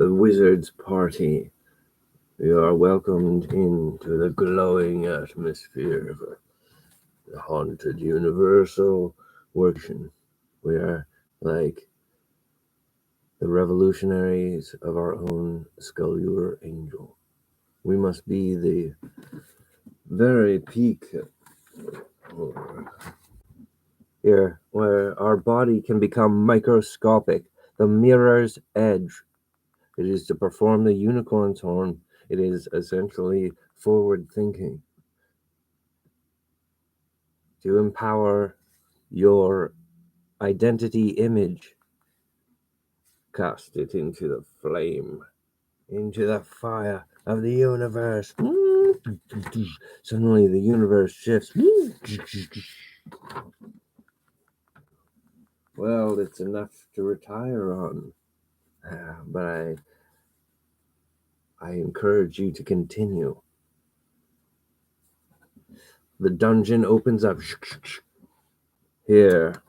the wizard's party. You are welcomed into the glowing atmosphere of the haunted universal working. We are like the revolutionaries of our own Scullular Angel. We must be the very peak here, where our body can become microscopic, the mirror's edge. It is to perform the unicorn's horn. It is essentially forward thinking, to empower your identity image, cast it into the flame, into the fire of the universe. Suddenly the universe shifts. Well, it's enough to retire on, but I encourage you to continue. The dungeon opens up. Here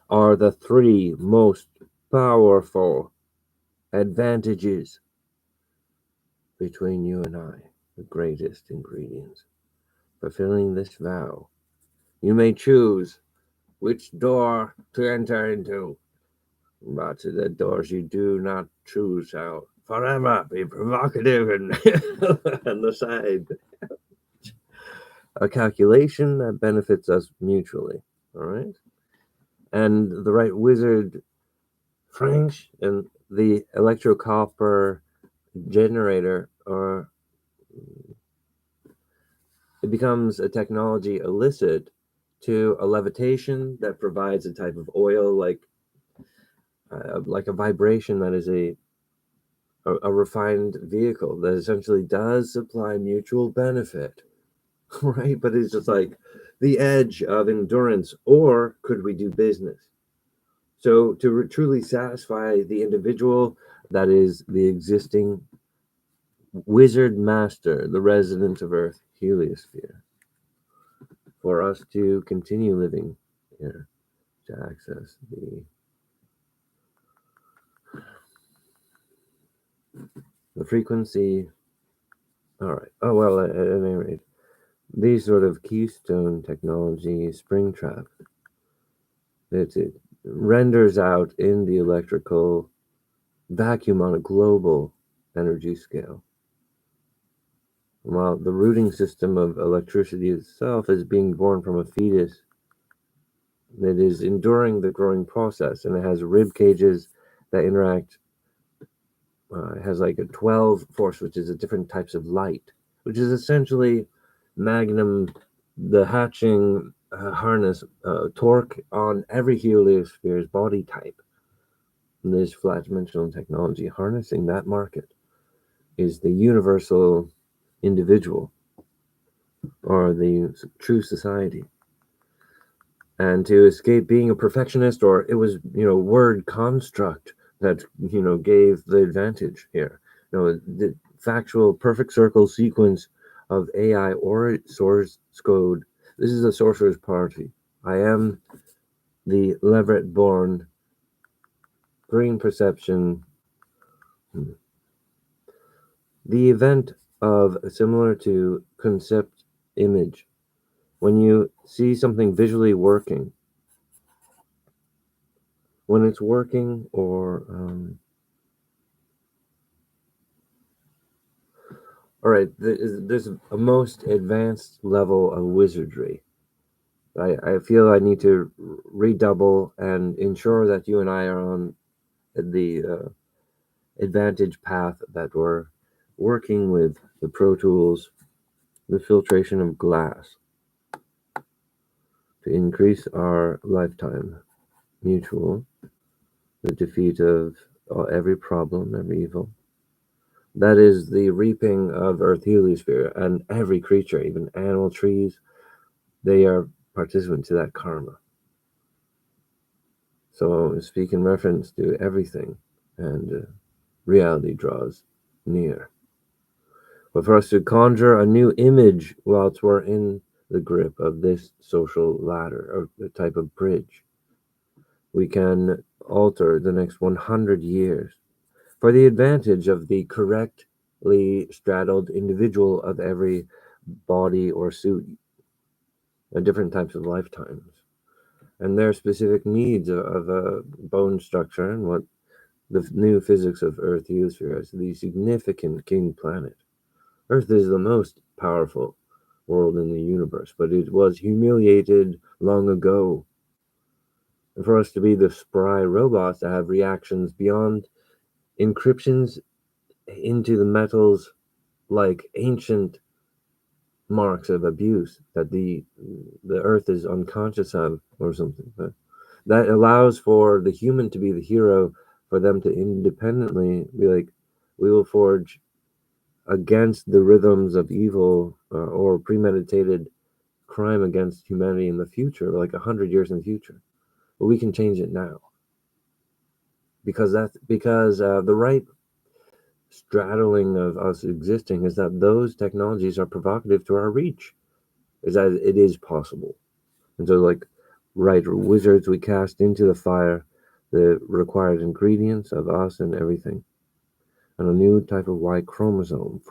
are the 3 most powerful advantages between you and I, the greatest ingredients. Fulfilling this vow, you may choose which door to enter into, but the doors you do not choose shall forever be provocative and on the side. A calculation that benefits us mutually, all right? And the right wizard, French, and the electrocopper generator are, it becomes a technology illicit to a levitation that provides a type of oil like a vibration that is a refined vehicle that essentially does supply mutual benefit, right? But it's just like the edge of endurance, or could we do business? So to truly satisfy the individual, that is the existing wizard master, the resident of Earth heliosphere, for us to continue living here, to access the frequency. All right. Oh, well, at any rate, these sort of keystone technology, Springtrap, it renders out in the electrical vacuum on a global energy scale. While the rooting system of electricity itself is being born from a fetus, it is enduring the growing process, and it has rib cages that interact. It has like a 12 force, which is a different types of light, which is essentially Magnum, the hatching harness torque on every heliosphere's body type. And this flat dimensional technology harnessing that market is the universal individual, or the true society. And to escape being a perfectionist, or it was, word construct that, gave the advantage here. The factual perfect circle sequence of AI or source code. This is a sorcerer's party. I am the Leverett born green perception. The event of similar to concept image. When you see something visually working, when it's working, or all right, there's a most advanced level of wizardry. I feel I need to redouble and ensure that you and I are on the advantage path, that we're working with the Pro Tools, the filtration of glass, to increase our lifetime mutual, the defeat of every problem, every evil. That is the reaping of Earth heliosphere, and every creature, even animal, trees, they are participant to that karma. So speak in reference to everything, and reality draws near. But for us to conjure a new image whilst we're in the grip of this social ladder, or the type of bridge, we can alter the next 100 years for the advantage of the correctly straddled individual of every body or suit at different types of lifetimes, and their specific needs of a bone structure and what the new physics of Earth used for as the significant king planet. Earth is the most powerful world in the universe, but it was humiliated long ago. And for us to be the spry robots that have reactions beyond encryptions into the metals like ancient marks of abuse that the earth is unconscious of or something, but that allows for the human to be the hero, for them to independently be like, we will forge against the rhythms of evil or premeditated crime against humanity in the future, like 100 years in the future, but we can change it now because the right straddling of us existing is that those technologies are provocative to our reach, is that it is possible. And so, like, right, wizards, we cast into the fire the required ingredients of us and everything, and a new type of Y chromosome,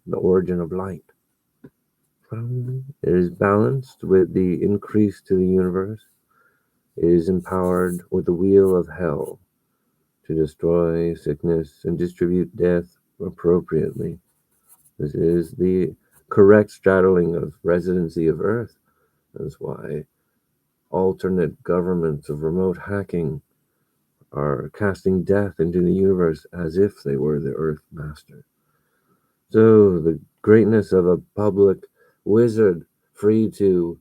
the origin of light. It is balanced with the increase to the universe. It is empowered with the wheel of hell to destroy sickness and distribute death appropriately. This is the correct straddling of residency of Earth. That's why alternate governments of remote hacking are casting death into the universe as if they were the Earth Master. So the greatness of a public wizard free to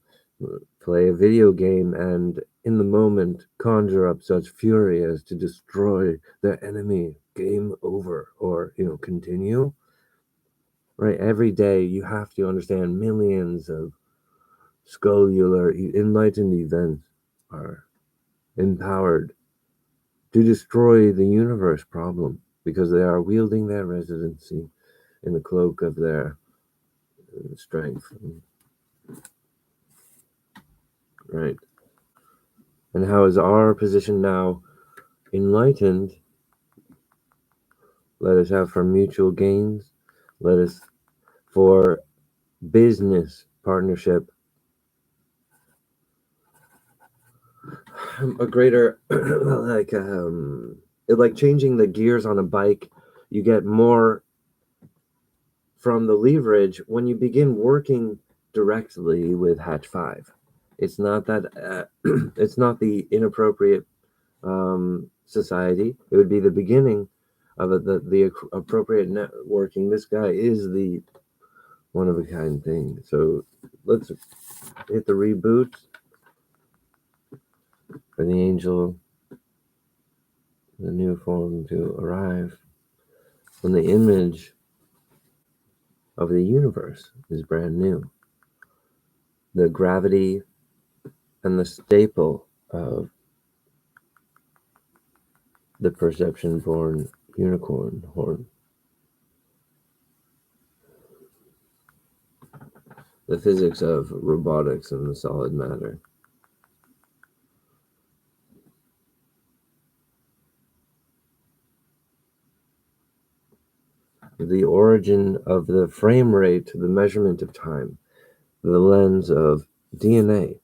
play a video game and in the moment conjure up such fury as to destroy their enemy, game over, or continue. Right, every day you have to understand millions of scalar enlightened events are empowered to destroy the universe problem because they are wielding their residency in the cloak of their strength. Right. And how is our position now enlightened? Let us have for mutual gains. Let us for business partnership. A greater like changing the gears on a bike. You get more from the leverage when you begin working directly with Hatch 5. It's not that it's not the inappropriate society. It would be the beginning of the appropriate networking. This guy is the one of a kind thing. So let's hit the reboot for the angel, the new form to arrive when the image of the universe is brand new. The gravity and the staple of the perception-born unicorn horn. The physics of robotics and the solid matter. The origin of the frame rate, the measurement of time, the lens of DNA.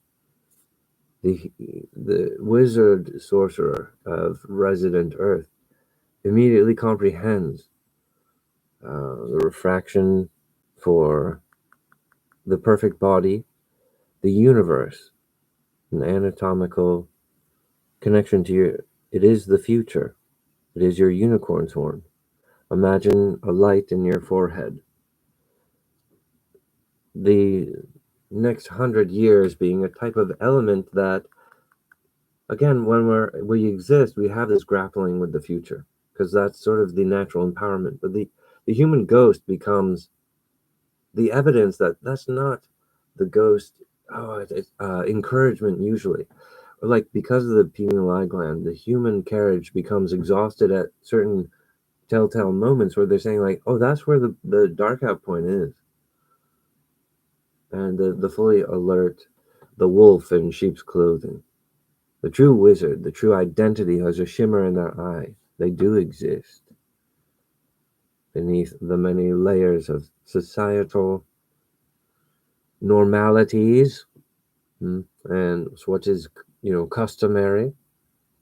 The wizard sorcerer of resident Earth immediately comprehends the refraction for the perfect body, the universe, an anatomical connection to your. It is the future. It is your unicorn's horn. Imagine a light in your forehead. The next 100 years being a type of element that, again, when we exist, we have this grappling with the future because that's sort of the natural empowerment. But the human ghost becomes the evidence that that's not the ghost. Encouragement usually, or like because of the pineal eye gland, the human carriage becomes exhausted at certain telltale moments where they're saying like, oh, that's where the dark out point is. And the fully alert, the wolf in sheep's clothing. The true wizard, the true identity has a shimmer in their eye. They do exist. beneath the many layers of societal normalities, and what is, customary.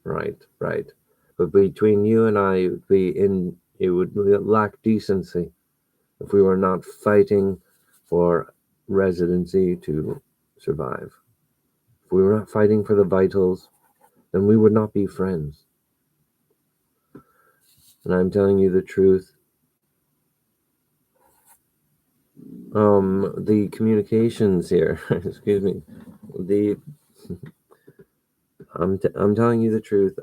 Right, right. But between you and I, it would lack decency if we were not fighting for residency to survive. If we were not fighting for the vitals, then we would not be friends. And I'm telling you the truth. The communications here, excuse me, the I'm telling you the truth.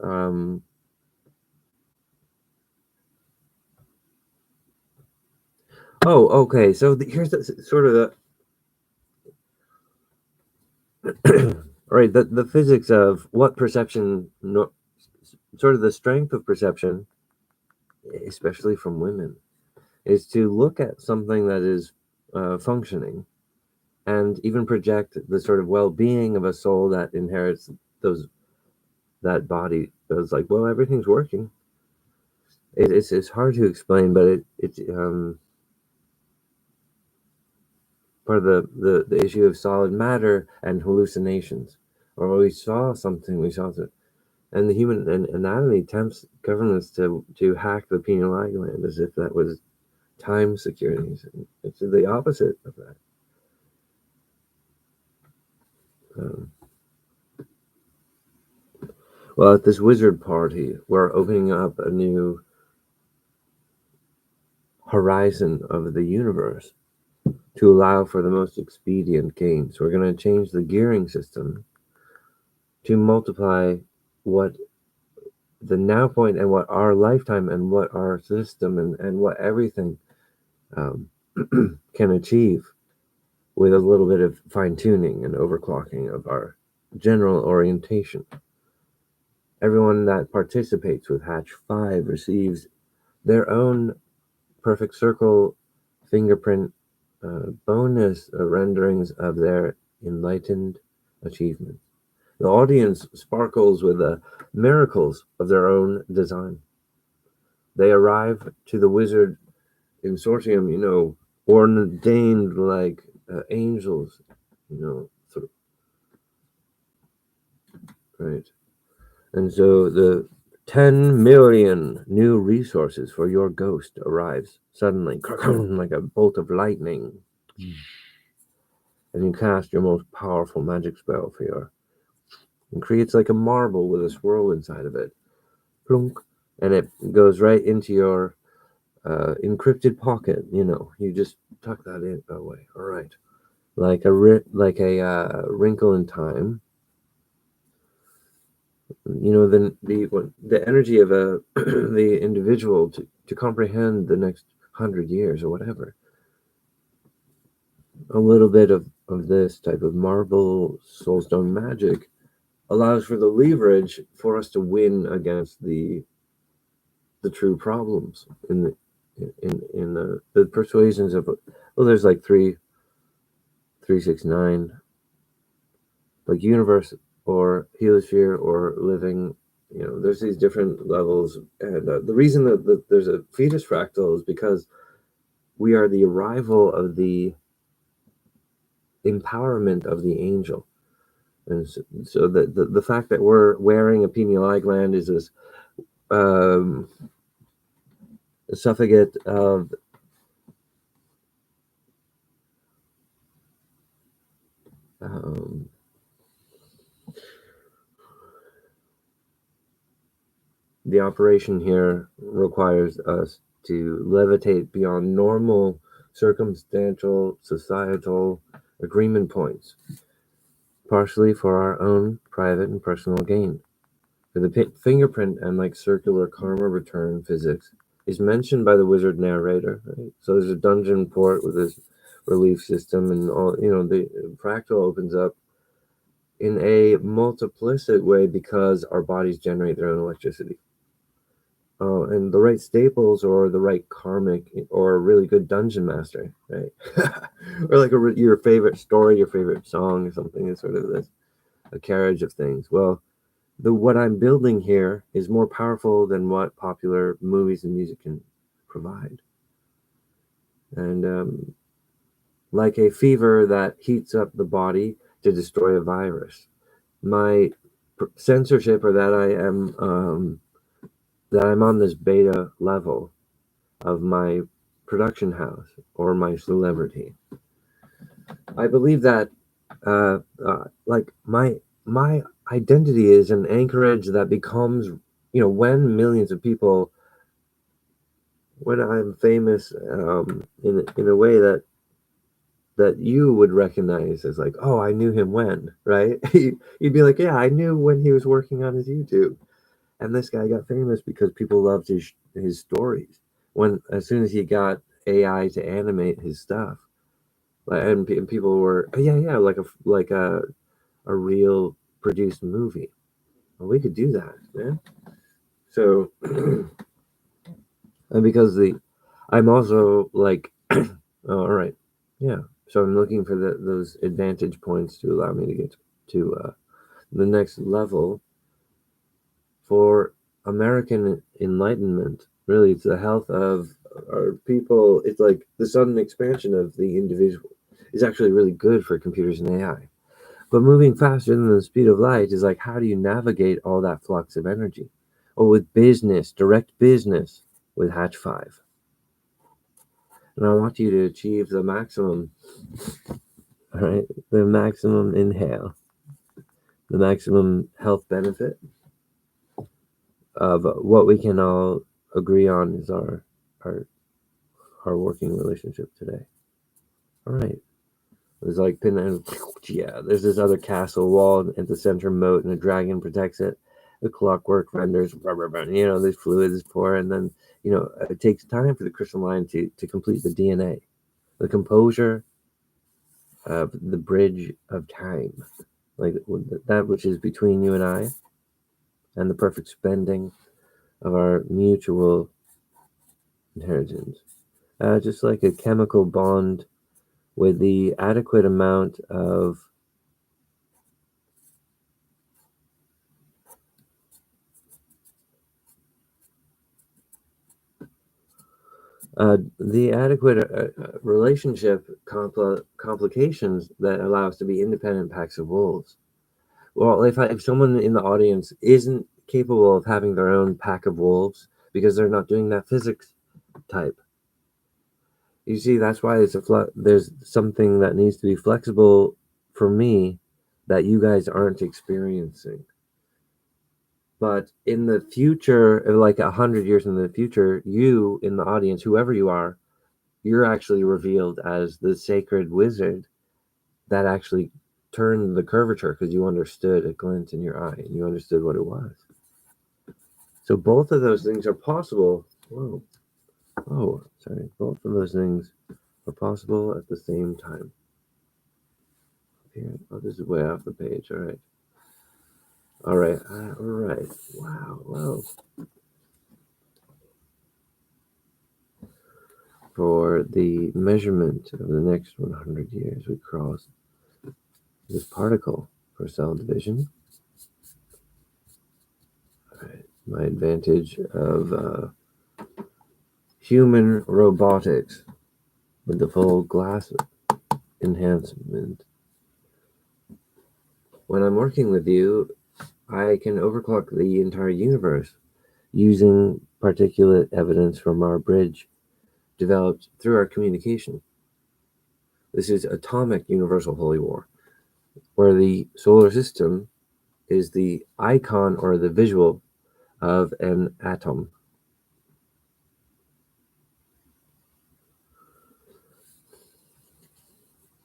Oh, okay. So here's sort of the right, the physics of what perception, sort of the strength of perception, especially from women, is to look at something that is functioning and even project the sort of well-being of a soul that inherits that body. It's like, well, everything's working. It's hard to explain, but it's part of the issue of solid matter and hallucinations. Or we saw something, and the human anatomy tempts governments to hack the pineal gland as if that was time security. It's the opposite of that. Um, well, at this wizard party, we're opening up a new horizon of the universe to allow for the most expedient gain. So we're going to change the gearing system to multiply what the now point and what our lifetime and what our system and what everything can achieve with a little bit of fine tuning and overclocking of our general orientation. Everyone that participates with Hatch 5 receives their own perfect circle fingerprint bonus renderings of their enlightened achievement. The audience sparkles with the miracles of their own design. They arrive to the wizard consortium, ordained like angels, sort of, right? And so the 10 million new resources for your ghost arrives suddenly, like a bolt of lightning. And you cast your most powerful magic spell and creates like a marble with a swirl inside of it. Plunk, and it goes right into your encrypted pocket. You just tuck that in away. All right, like a wrinkle in time. The energy of the individual to comprehend the next 100 years or whatever. A little bit of this type of marble soulstone magic allows for the leverage for us to win against the true problems in the persuasions of, well, there's like 369, like universe or heliosphere or living. There's these different levels, and the reason that there's a fetus fractal is because we are the arrival of the empowerment of the angel. And so the fact that we're wearing a pineal gland is this suffragette of the operation here requires us to levitate beyond normal circumstantial societal agreement points, partially for our own private and personal gain. For the fingerprint and like circular karma return physics is mentioned by the wizard narrator, right? So there's a dungeon port with this relief system, and all, the fractal opens up in a multiplicit way because our bodies generate their own electricity. And the right staples or the right karmic or a really good dungeon master, right? Or like your favorite story, your favorite song or something is sort of this, a carriage of things. Well, what I'm building here is more powerful than what popular movies and music can provide. And like a fever that heats up the body to destroy a virus. My censorship, or that I'm on this beta level of my production house or my celebrity. I believe that like my identity is an anchorage that becomes, when millions of people, when I'm famous, in a way that you would recognize as like, oh, I knew him when, right? You'd be like, yeah, I knew when he was working on his YouTube. And this guy got famous because people loved his stories. When as soon as he got AI to animate his stuff, and people were, oh, yeah, like a real produced movie. Well, we could do that, man. So, and because I'm also like, oh, all right, yeah. So I'm looking for those advantage points to allow me to get to the next level for American enlightenment. Really, it's the health of our people. It's like the sudden expansion of the individual is actually really good for computers and AI. But moving faster than the speed of light is like, how do you navigate all that flux of energy? Or with business, direct business with Hatch 5. And I want you to achieve the maximum, all right? The maximum inhale, the maximum health benefit of what we can all agree on is our working relationship today. All right. There's like yeah, there's this other castle wall at the center moat, and a dragon protects it. The clockwork renders, these fluids pour, and then, it takes time for the crystalline to complete the DNA, the composure of the bridge of time, like that which is between you and I, and the perfect spending of our mutual inheritance. Just like a chemical bond with the adequate amount of the adequate relationship complications that allow us to be independent packs of wolves. Well, if someone in the audience isn't capable of having their own pack of wolves because they're not doing that physics type, you see, that's why there's something that needs to be flexible for me that you guys aren't experiencing. But in the future, like 100 years in the future, you in the audience, whoever you are, you're actually revealed as the sacred wizard that actually turned the curvature because you understood a glint in your eye and you understood what it was. So both of those things are possible. Whoa. Oh, sorry. Both of those things are possible at the same time. Here. Oh, this is way off the page. All right. All right. All right. Wow. Wow. For the measurement of the next 100 years, we cross this particle for cell division. All right. My advantage of human robotics with the full glass enhancement. When I'm working with you, I can overclock the entire universe using particulate evidence from our bridge developed through our communication. This is atomic universal holy war, where the solar system is the icon or the visual of an atom.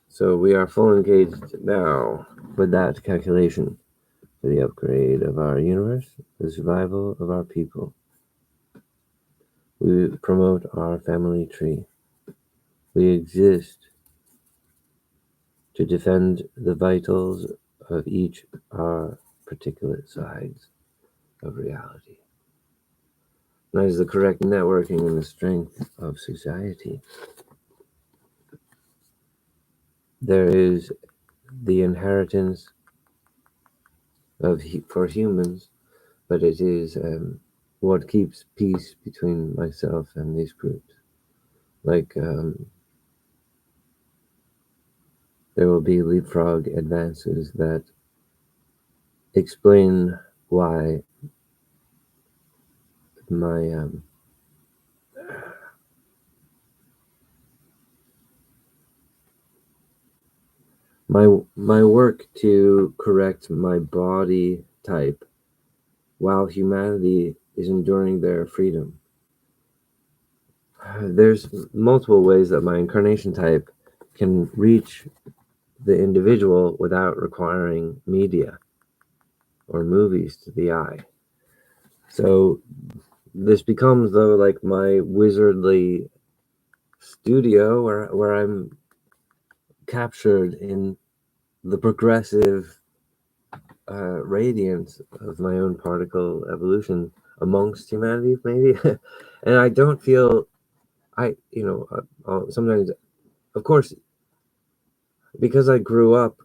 So we are full engaged now with that calculation for the upgrade of our universe, the survival of our people. We promote our family tree. We exist to defend the vitals of each our particular sides of reality. That is the correct networking and the strength of society. There is the inheritance for humans, but it is what keeps peace between myself and these groups. Like there will be leapfrog advances that explain why my my work to correct my body type while humanity is enduring their freedom. There's multiple ways that my incarnation type can reach the individual without requiring media or movies to the eye. So this becomes though like my wizardly studio where I'm captured in the progressive radiance of my own particle evolution amongst humanity, maybe. And I don't feel sometimes, of course, because I grew up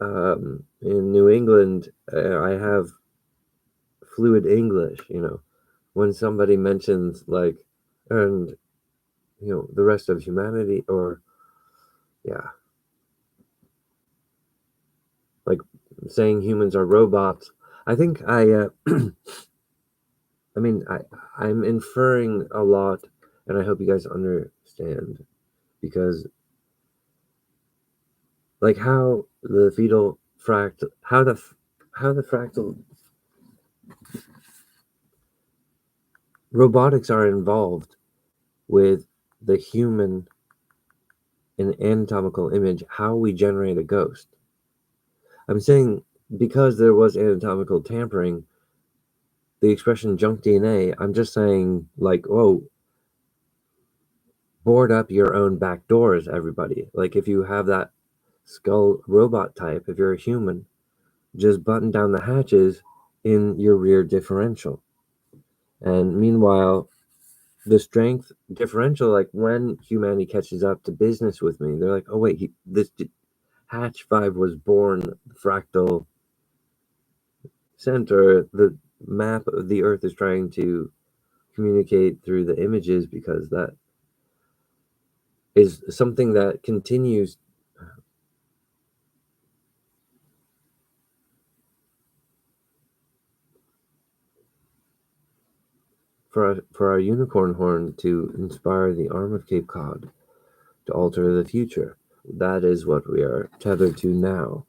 in New England, I have fluid English. When somebody mentions like, and the rest of humanity, or yeah, like saying humans are robots. I think I mean, I'm inferring a lot, and I hope you guys understand, because like how the fetal fractal, how the fractal robotics are involved with the human in anatomical image, how we generate a ghost. I'm saying because there was anatomical tampering, the expression junk DNA, I'm just saying like, oh, board up your own back doors, everybody. Like if you have that skull robot type, if you're a human, just button down the hatches in your rear differential. And meanwhile, the strength differential, like when humanity catches up to business with me, they're like, oh wait, this hatch 5 was born fractal center. The map of the earth is trying to communicate through the images, because that is something that continues for our unicorn horn to inspire the arm of Cape Cod to alter the future. That is what we are tethered to now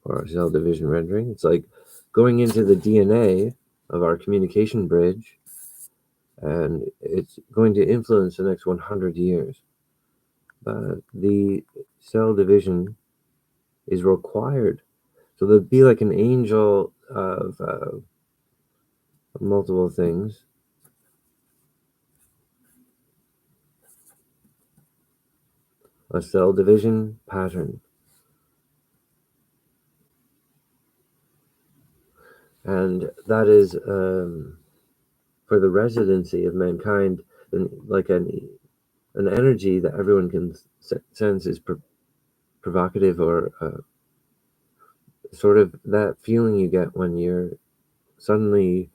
for our cell division rendering. It's like going into the DNA of our communication bridge, and it's going to influence the next 100 years. But the cell division is required. So there'd be like an angel of multiple things. A cell division pattern. And that is for the residency of mankind, like an energy that everyone can sense is provocative, or sort of that feeling you get when you're suddenly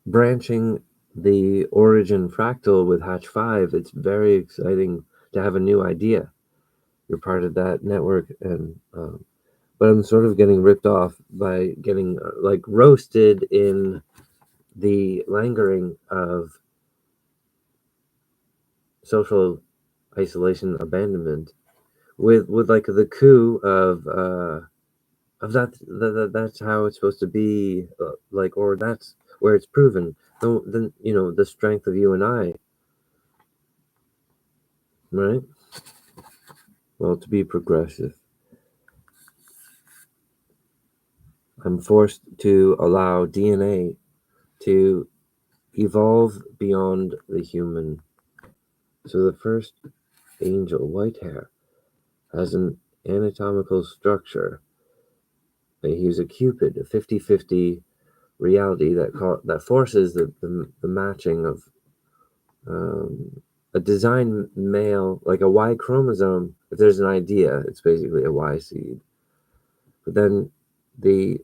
branching the origin fractal with hatch 5. It's very exciting to have a new idea. You're part of that network, and but I'm sort of getting ripped off by getting like roasted in the languoring of social isolation, abandonment, with like the coup of that's how it's supposed to be, like, or that's where it's proven. Then the strength of you and I, right? Well, to be progressive, I'm forced to allow DNA to evolve beyond the human. So the first angel, white hair, has an anatomical structure. He's a cupid, a 50-50 reality that forces the matching of a design male, like a Y chromosome. If there's an idea, it's basically a Y seed. But then the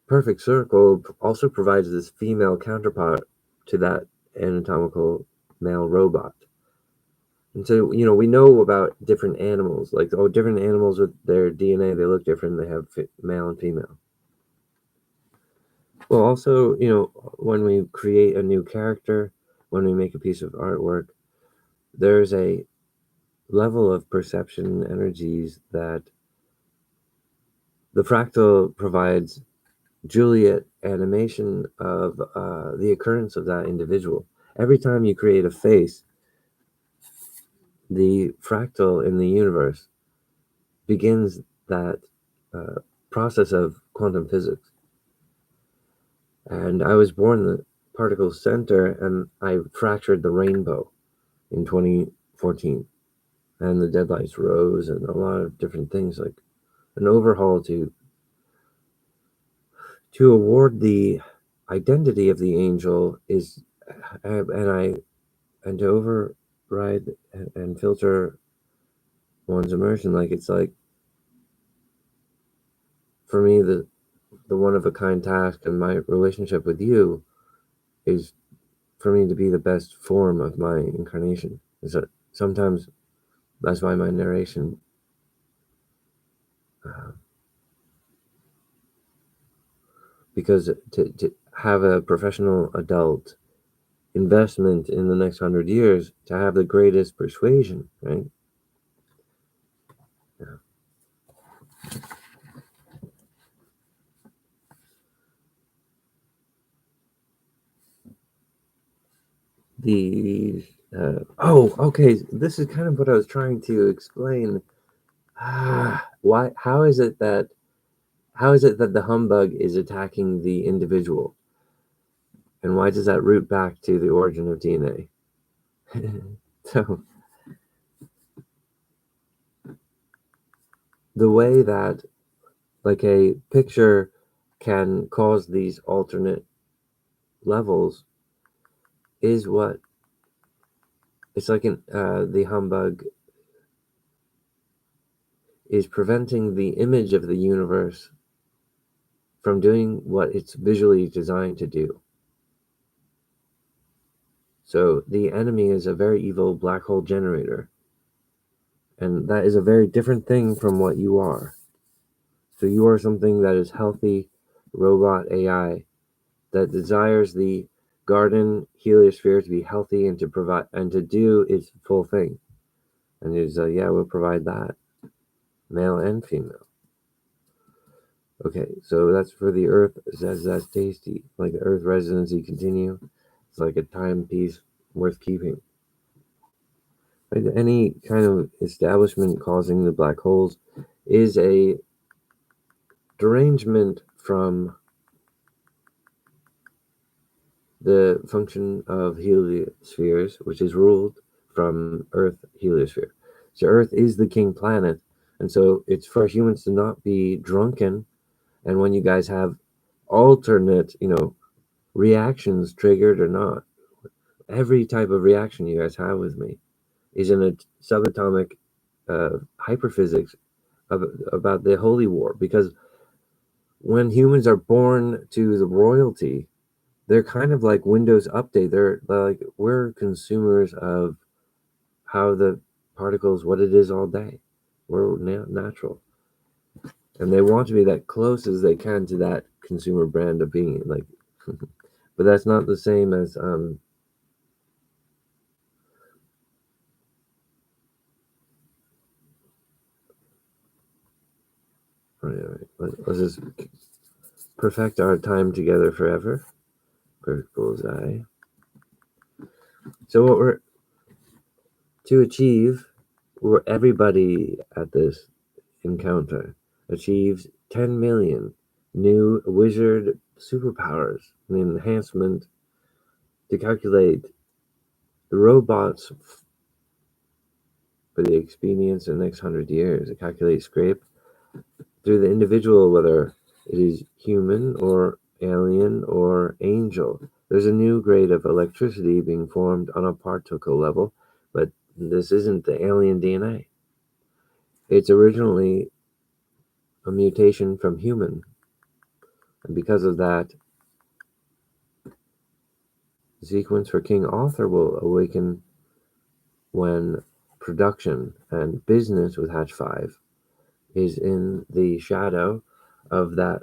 perfect circle also provides this female counterpart to that anatomical male robot. And so, we know about different animals, like, different animals with their DNA, they look different, they have male and female. Well, also, when we create a new character, when we make a piece of artwork, there's a level of perception energies that the fractal provides Juliet animation of the occurrence of that individual. Every time you create a face, the fractal in the universe begins that process of quantum physics. And I was born in the particle center, and I fractured the rainbow in 2014. And the deadlights rose, and a lot of different things, like an overhaul to award the identity of the angel is, and to override and filter one's immersion. Like, it's like, for me, the one of a kind task and my relationship with you is for me to be the best form of my incarnation. Is that sometimes that's why my narration because to have a professional adult investment in the next 100 years, to have the greatest persuasion, right? Yeah. Okay, this is kind of what I was trying to explain. Why? How is it that the humbug is attacking the individual, and why does that root back to the origin of DNA? So the way that, like, a picture can cause these alternate levels is what it's like. The humbug is preventing the image of the universe from doing what it's visually designed to do. So the enemy is a very evil black hole generator, and that is a very different thing from what you are. So you are something that is healthy, robot AI, that desires the garden heliosphere to be healthy and to provide and to do its full thing. And is we'll provide that, male and female. Okay, so that's for the Earth. It says that's tasty. Like the Earth residency continue. It's like a timepiece worth keeping. Like any kind of establishment causing the black holes is a derangement from the function of heliospheres, which is ruled from Earth heliosphere. So Earth is the king planet, and so it's for humans to not be drunken. And when you guys have alternate, reactions, triggered or not, every type of reaction you guys have with me is in a subatomic hyperphysics about the holy war. Because when humans are born to the royalty, they're kind of like Windows Update. They're like, we're consumers of how the particles, what it is all day. We're natural. And they want to be that close as they can to that consumer brand of being like, but that's not the same as, all right. Let's just perfect our time together forever. Perfect bullseye. So what we're to achieve, where everybody at this encounter achieves 10 million new wizard superpowers and enhancement to calculate the robots for the expedience of the next 100 years. To calculate scrape through the individual, whether it is human or alien or angel. There's a new grade of electricity being formed on a particle level, but this isn't the alien DNA. It's originally a mutation from human. And because of that, sequence for King Arthur will awaken when production and business with Hatch 5 is in the shadow of that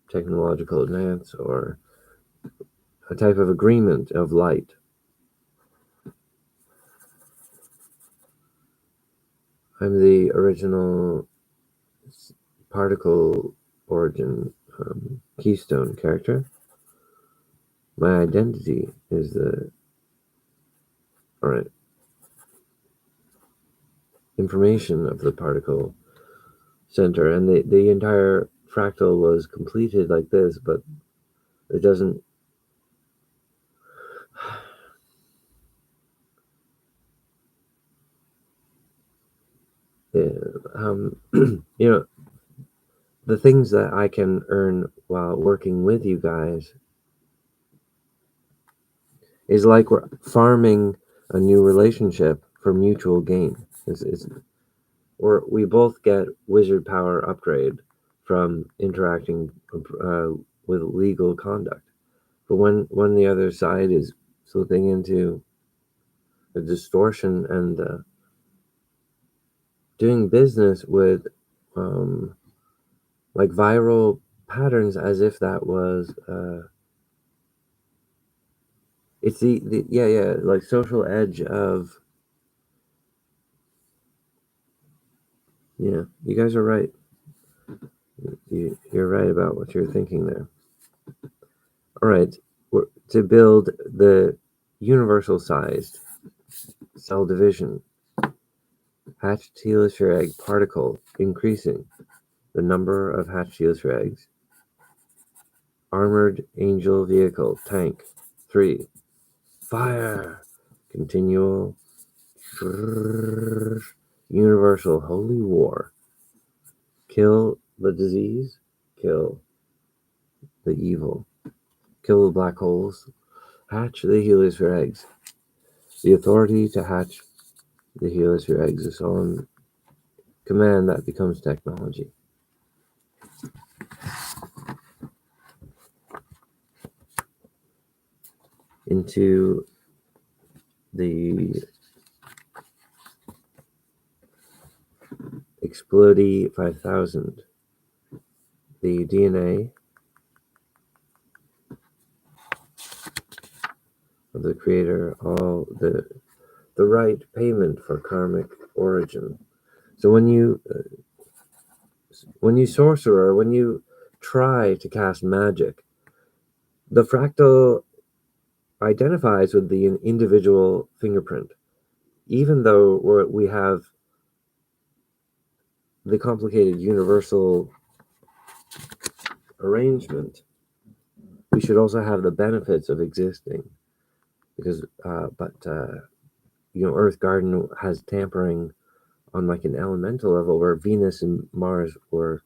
technological advance or a type of agreement of light. I'm the original particle origin keystone character. My identity is the information of the particle center, and the entire fractal was completed like this, but it doesn't the things that I can earn while working with you guys is like we're farming a new relationship for mutual gain. Or we both get wizard power upgrade from interacting with legal conduct. But when the other side is slipping into a distortion and doing business with like viral patterns as if that was it's the like social edge of you guys are right. You're right about what you're thinking there. All right, to build the universal sized cell division, hatched heliosphere egg particle increasing the number of hatched heliosphere eggs. Armored angel vehicle tank 3. Fire. Continual universal holy war. Kill the disease. Kill the evil. Kill the black holes. Hatch the heliosphere eggs. The authority to hatch the heliosphere eggs is on command that becomes technology. Into the Explodey 5000, the DNA of the creator, all the right payment for karmic origin. So when you sorcerer, when you try to cast magic, the fractal identifies with the individual fingerprint, even though we have the complicated universal arrangement. We should also have the benefits of existing, because Earth Garden has tampering on like an elemental level, where Venus and Mars were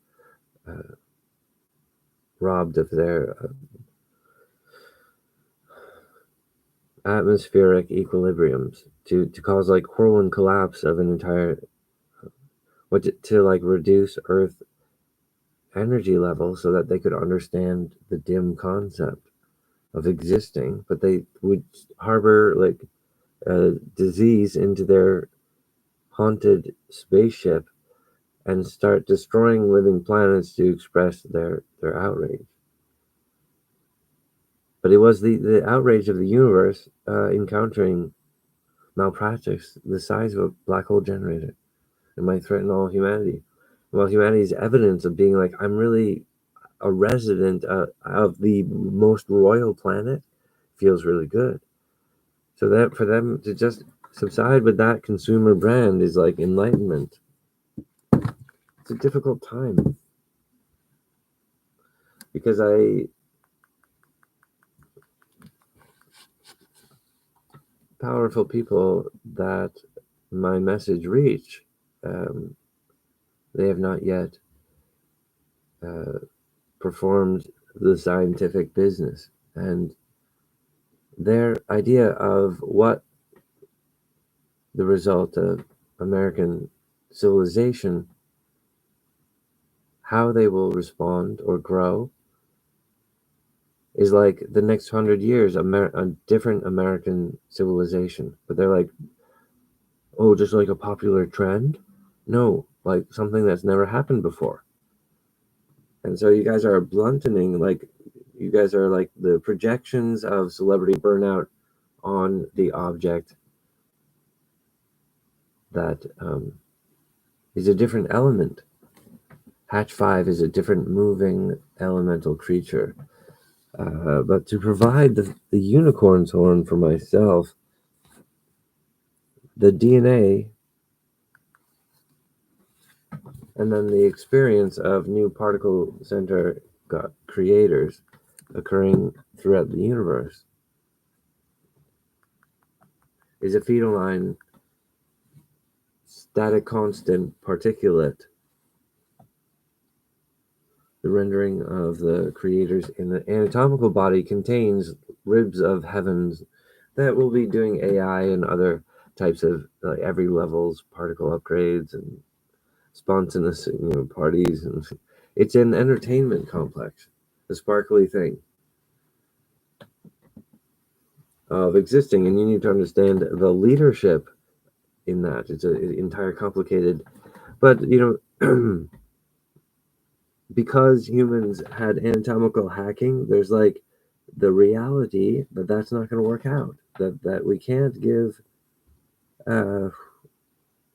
robbed of their atmospheric equilibriums to cause like whirlwind collapse of an entire to like reduce Earth energy level so that they could understand the dim concept of existing, but they would harbor like disease into their haunted spaceship and start destroying living planets to express their outrage. But it was the outrage of the universe encountering malpractice the size of a black hole generator. It might threaten all humanity. Well, humanity's evidence of being like, I'm really a resident of the most royal planet feels really good. So that for them to just subside with that consumer brand is like enlightenment. It's a difficult time because powerful people that my message reach, they have not yet performed the scientific business, and their idea of what the result of American civilization, how they will respond or grow, is like the next 100 years, a different American civilization. But they're like, oh, just like a popular trend? No, like something that's never happened before. And so you guys are blunting, like, you guys are like the projections of celebrity burnout on the object that is a different element. Hatch 5 is a different moving elemental creature. But to provide the unicorn's horn for myself, the DNA, and then the experience of new particle center creators occurring throughout the universe is a fetal line static constant particulate. The rendering of the creators in the anatomical body contains ribs of heavens that will be doing AI and other types of every levels particle upgrades and spontaneous parties, and it's an entertainment complex, a sparkly thing of existing, and you need to understand the leadership in that. It's an entire complicated, but because humans had anatomical hacking, there's like the reality that that's not going to work out, that we can't give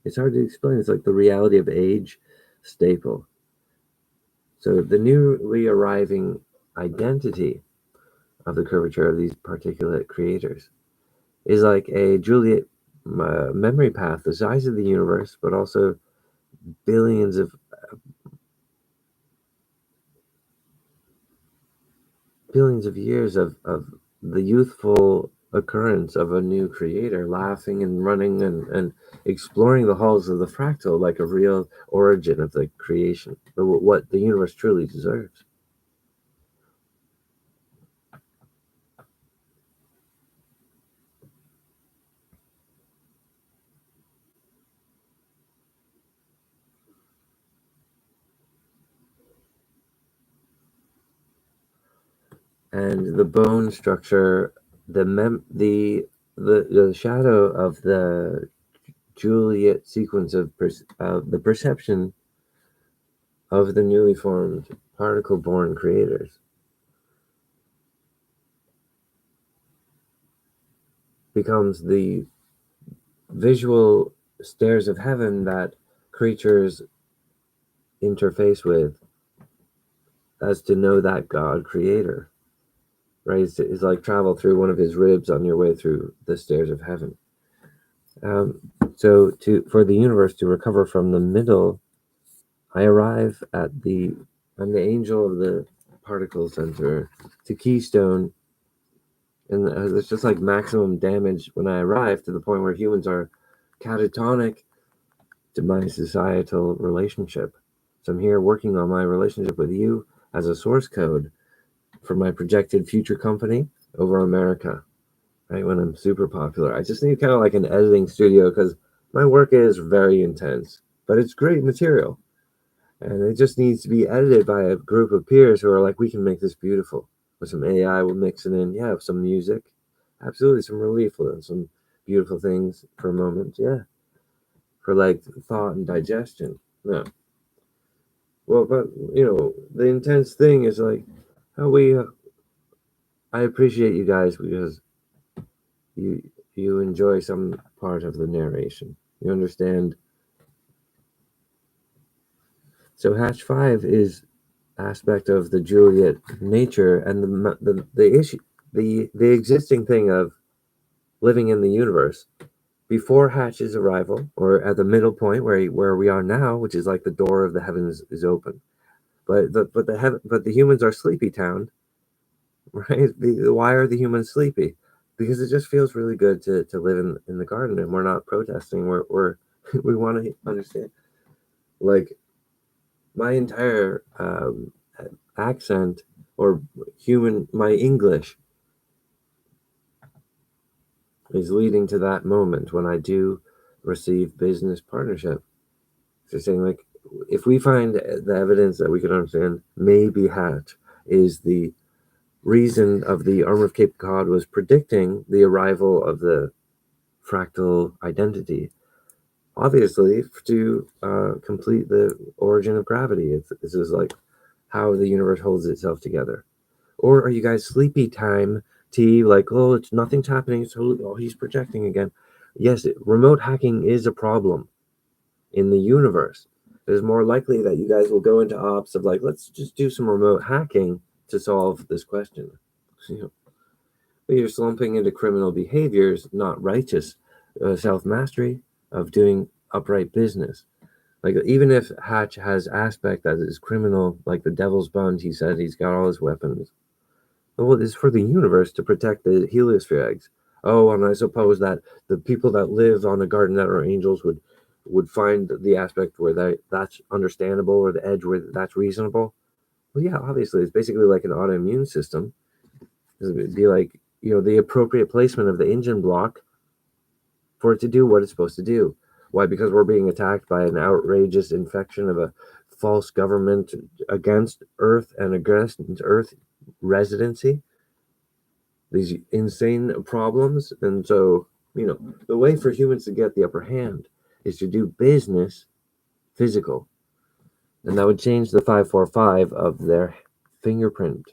it's hard to explain. It's like the reality of age staple. So the newly arriving identity of the curvature of these particulate creators is like a Juliet memory path the size of the universe, but also billions of years of the youthful occurrence of a new creator laughing and running and exploring the halls of the fractal like a real origin of the creation, what the universe truly deserves. And the bone structure, the shadow of the Juliet sequence of the perception of the newly formed particle-born creators becomes the visual stairs of heaven that creatures interface with as to know that God creator, right? It's like travel through one of his ribs on your way through the stairs of heaven. So for the universe to recover from the middle, I arrive at I'm the angel of the particle center to Keystone, and it's just like maximum damage when I arrive, to the point where humans are catatonic to my societal relationship. So I'm here working on my relationship with you as a source code for my projected future company over America, right? When I'm super popular, I just need kind of like an editing studio, because my work is very intense, but it's great material. And it just needs to be edited by a group of peers who are like, we can make this beautiful. With some AI, we'll mix it in. Yeah, some music. Absolutely, some relief and some beautiful things for a moment. Yeah. For like thought and digestion. Yeah. Well, but the intense thing is like how I appreciate you guys because you enjoy some part of the narration. You understand. So Hatch 5 is aspect of the Juliet nature, and the issue, the existing thing of living in the universe before Hatch's arrival, or at the middle point where we are now, which is like the door of the heavens is open, but the humans are sleepy town, right? Why are the humans sleepy? Because it just feels really good to live in the garden, and we're not protesting. We want to understand, like, my entire accent or my English is leading to that moment when I do receive business partnership. So saying, like, if we find the evidence that we can understand, maybe Hatch is the reason of the Armor of Cape Cod was predicting the arrival of the fractal identity, obviously to complete the origin of gravity. This is like how the universe holds itself together. Or are you guys sleepy time T, like, oh, it's nothing's happening, so oh, he's projecting again? Yes, remote hacking is a problem in the universe. It is more likely that you guys will go into ops of like, let's just do some remote hacking to solve this question. But you're slumping into criminal behaviors, not righteous self-mastery of doing upright business. Like, even if Hatch has aspect that is criminal, like the Devil's Bond, he said he's got all his weapons. Well, it's for the universe to protect the heliosphere eggs. Oh, and I suppose that the people that live on the garden that are angels would find the aspect where that's understandable, or the edge where that's reasonable. Well, yeah, obviously, it's basically like an autoimmune system. It'd be like, the appropriate placement of the engine block for it to do what it's supposed to do. Why? Because we're being attacked by an outrageous infection of a false government against Earth and against Earth residency. These insane problems. And so, the way for humans to get the upper hand is to do business physical. And that would change the 545 of their fingerprint,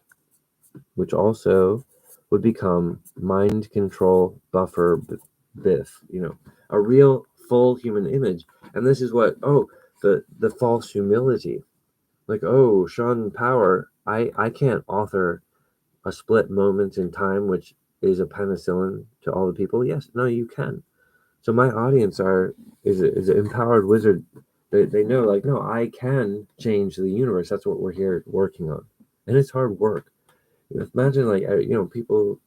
which also would become mind control buffer BIF, a real full human image. And this is what, the false humility. Like, Sean Power, I can't author a split moment in time, which is a penicillin to all the people. Yes, no, you can. So my audience is an empowered wizard. They know, like, no, I can change the universe. That's what we're here working on. And it's hard work. Imagine, like, people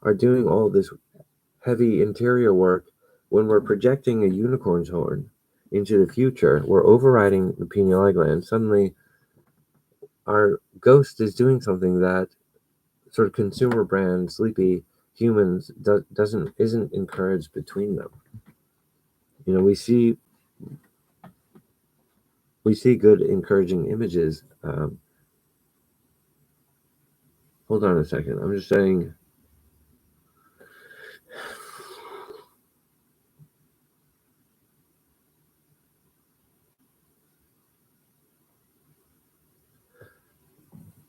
are doing all this heavy interior work when we're projecting a unicorn's horn into the future. We're overriding the pineal gland. Suddenly, our ghost is doing something that sort of consumer brand sleepy humans isn't encouraged between them. We see good encouraging images. Hold on a second. I'm just saying.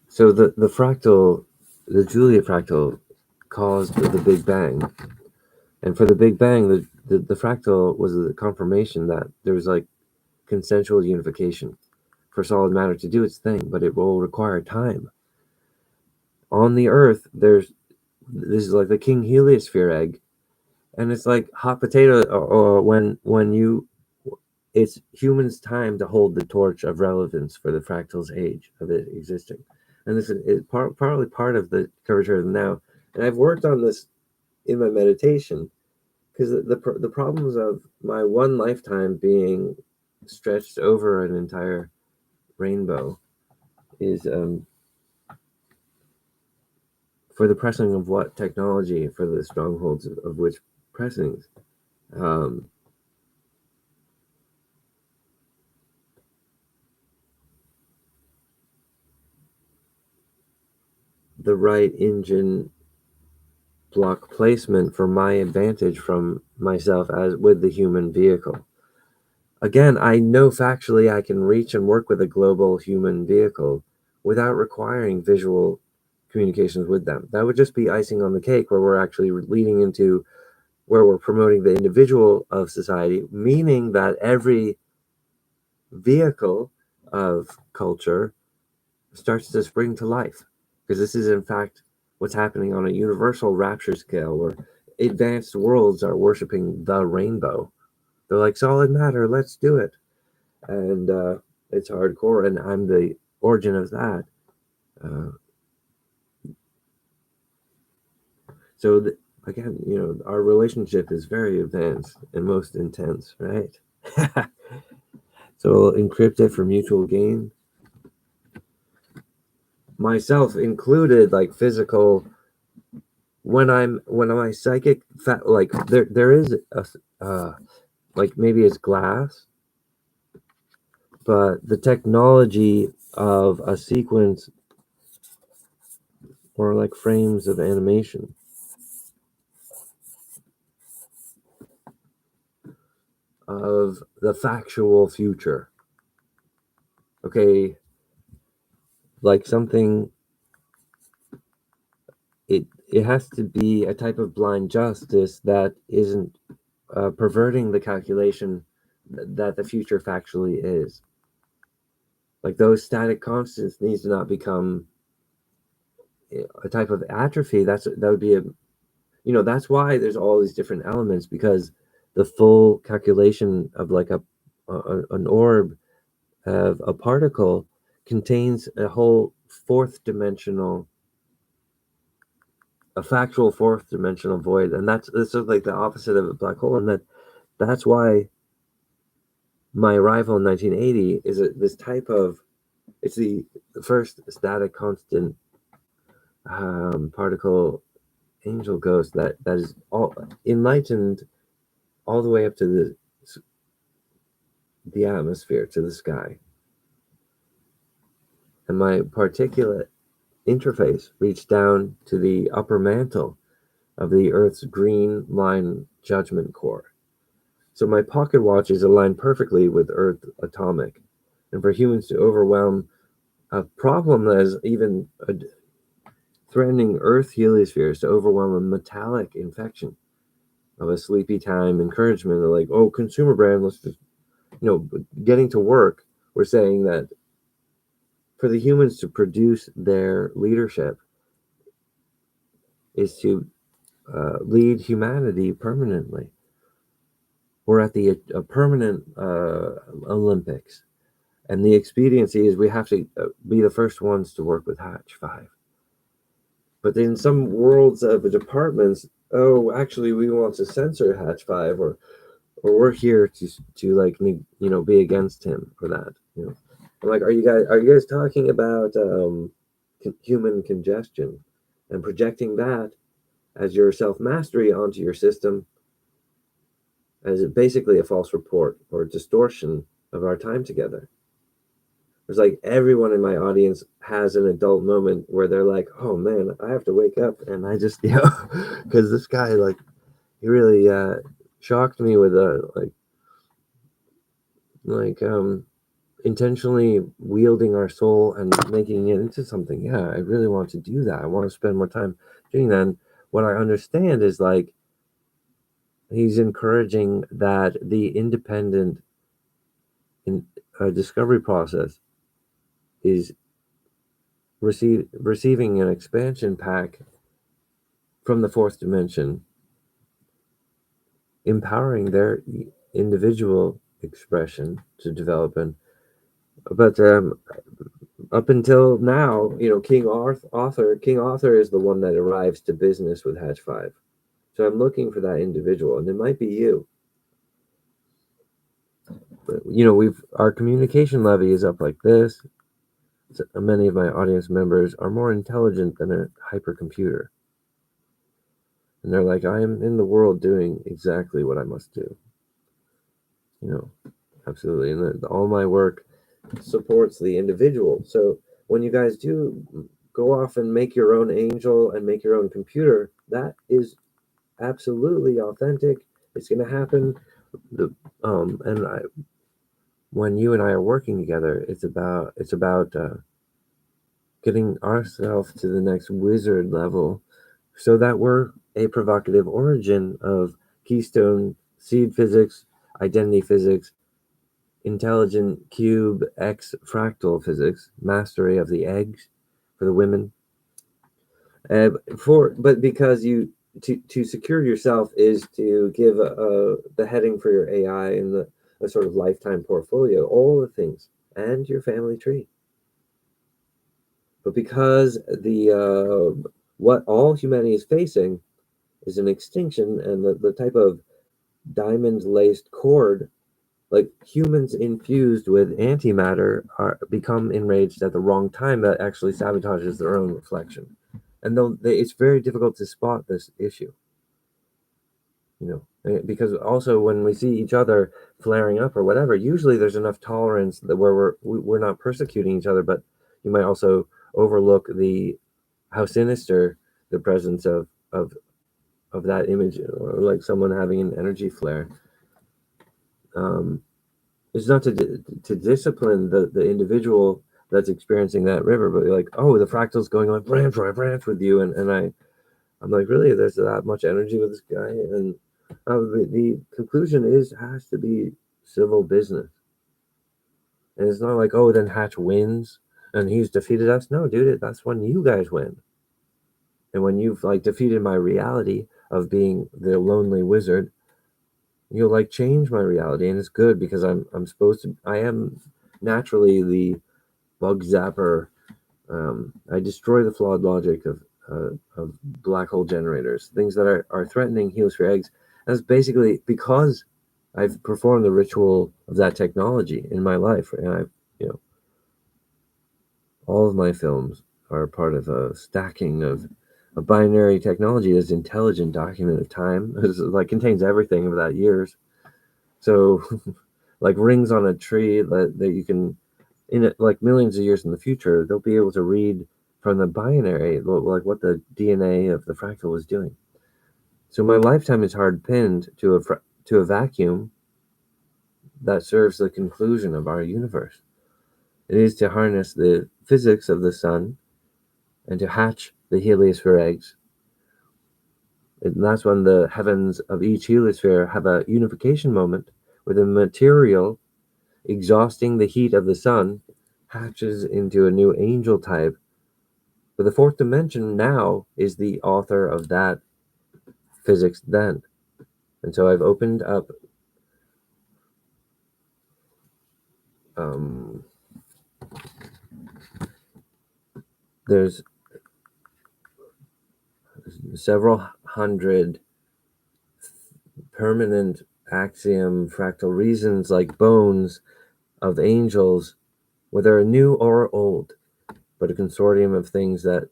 So the fractal, the Julia fractal, caused the Big Bang, and for the Big Bang, the fractal was the confirmation that there was like consensual unification for solid matter to do its thing, but it will require time. On the Earth, this is like the King Heliosphere egg, and it's like hot potato, or when it's humans' time to hold the torch of relevance for the fractal's age of it existing. And this is partly part of the curvature of the now. And I've worked on this in my meditation, because the problems of my one lifetime being stretched over an entire rainbow is for the pressing of what technology, for the strongholds of which pressings. The right engine block placement for my advantage from myself as with the human vehicle. Again, I know factually I can reach and work with a global human vehicle without requiring visual communications with them. That would just be icing on the cake, where we're actually leading into where we're promoting the individual of society, meaning that every vehicle of culture starts to spring to life. Because this is, in fact, what's happening on a universal rapture scale, where advanced worlds are worshiping the rainbow. They're like, solid matter, let's do it. And it's hardcore, and I'm the origin of that. Again, our relationship is very advanced and most intense, right? So we'll encrypt it for mutual gain. Myself included, like physical. When my psychic, like there is a like maybe it's glass, but the technology of a sequence or like frames of animation. Of the factual future. Okay, like something, it has to be a type of blind justice that isn't perverting the calculation that the future factually is. Like those static constants needs to not become a type of atrophy. That would be that's why there's all these different elements, because the full calculation of like an orb of a particle contains a whole factual fourth dimensional void, and this is like the opposite of a black hole, and that's why my arrival in 1980 is this type of, it's the first static constant particle angel ghost that is all enlightened all the way up to the atmosphere, to the sky. And my particulate interface reached down to the upper mantle of the Earth's green line judgment core. So my pocket watch is aligned perfectly with Earth atomic. And for humans to overwhelm a problem that is even threatening Earth heliospheres, to overwhelm a metallic infection of a sleepy time encouragement of like, oh, consumer brand, let's just, getting to work, we're saying that for the humans to produce their leadership is to lead humanity permanently. We're at the permanent Olympics, and the expediency is we have to be the first ones to work with Hatch 5. But in some worlds of the departments, oh, actually, we want to censor Hatch 5, or we're here to like, be against him for that. I'm like, are you guys talking about human congestion and projecting that as your self-mastery onto your system as basically a false report or distortion of our time together? It's like everyone in my audience has an adult moment where they're like, oh man, I have to wake up, and I just, because this guy, like, he really shocked me with intentionally wielding our soul and making it into something. Yeah, I really want to do that. I want to spend more time doing that. And what I understand is like he's encouraging that the independent discovery process is receiving an expansion pack from the fourth dimension, empowering their individual expression to develop. But up until now, King Arthur is the one that arrives to business with Hatch 5. So I'm looking for that individual, and it might be you. But, our communication levy is up like this. So many of my audience members are more intelligent than a hypercomputer. And they're like, I am in the world doing exactly what I must do. Absolutely. And all my work supports the individual. So when you guys do go off and make your own angel and make your own computer, that is absolutely authentic. It's going to happen. When you and I are working together, it's about getting ourselves to the next wizard level, so that we're a provocative origin of keystone seed physics, identity physics, intelligent cube X fractal physics, mastery of the eggs for the women. But because to secure yourself is to give the heading for your AI and a sort of lifetime portfolio, all the things, and your family tree. But because what all humanity is facing is an extinction, and the type of diamond-laced cord, like humans infused with antimatter become enraged at the wrong time, that actually sabotages their own reflection. And it's very difficult to spot this issue, because also when we see each other flaring up or whatever, usually there's enough tolerance that where we're not persecuting each other, but you might also overlook the how sinister the presence of that image, or like someone having an energy flare. It's not to discipline the individual that's experiencing that river, but like, oh, the fractal's going on branch by branch with you, and I'm like, really, there's that much energy with this guy, and the conclusion has to be civil business, and it's not like, oh, then Hatch wins and he's defeated us. No, dude, that's when you guys win, and when you've like defeated my reality of being the lonely wizard, you'll like change my reality, and it's good because I am naturally the bug zapper. I destroy the flawed logic of black hole generators, things that are threatening heliosphere eggs. That's basically because I've performed the ritual of that technology in my life, and all of my films are part of a stacking of a binary technology that's intelligent document of time. It's like contains everything of that years. So, like rings on a tree that you can, in it, like millions of years in the future, they'll be able to read from the binary, like what the DNA of the fractal was doing. So my lifetime is hard pinned to a vacuum that serves the conclusion of our universe. It is to harness the physics of the sun and to hatch the heliosphere eggs. And that's when the heavens of each heliosphere have a unification moment where the material, exhausting the heat of the sun, hatches into a new angel type. But the fourth dimension now is the author of that physics then. And so I've opened up there's several hundred permanent axiom fractal reasons like bones of angels, whether new or old, but a consortium of things that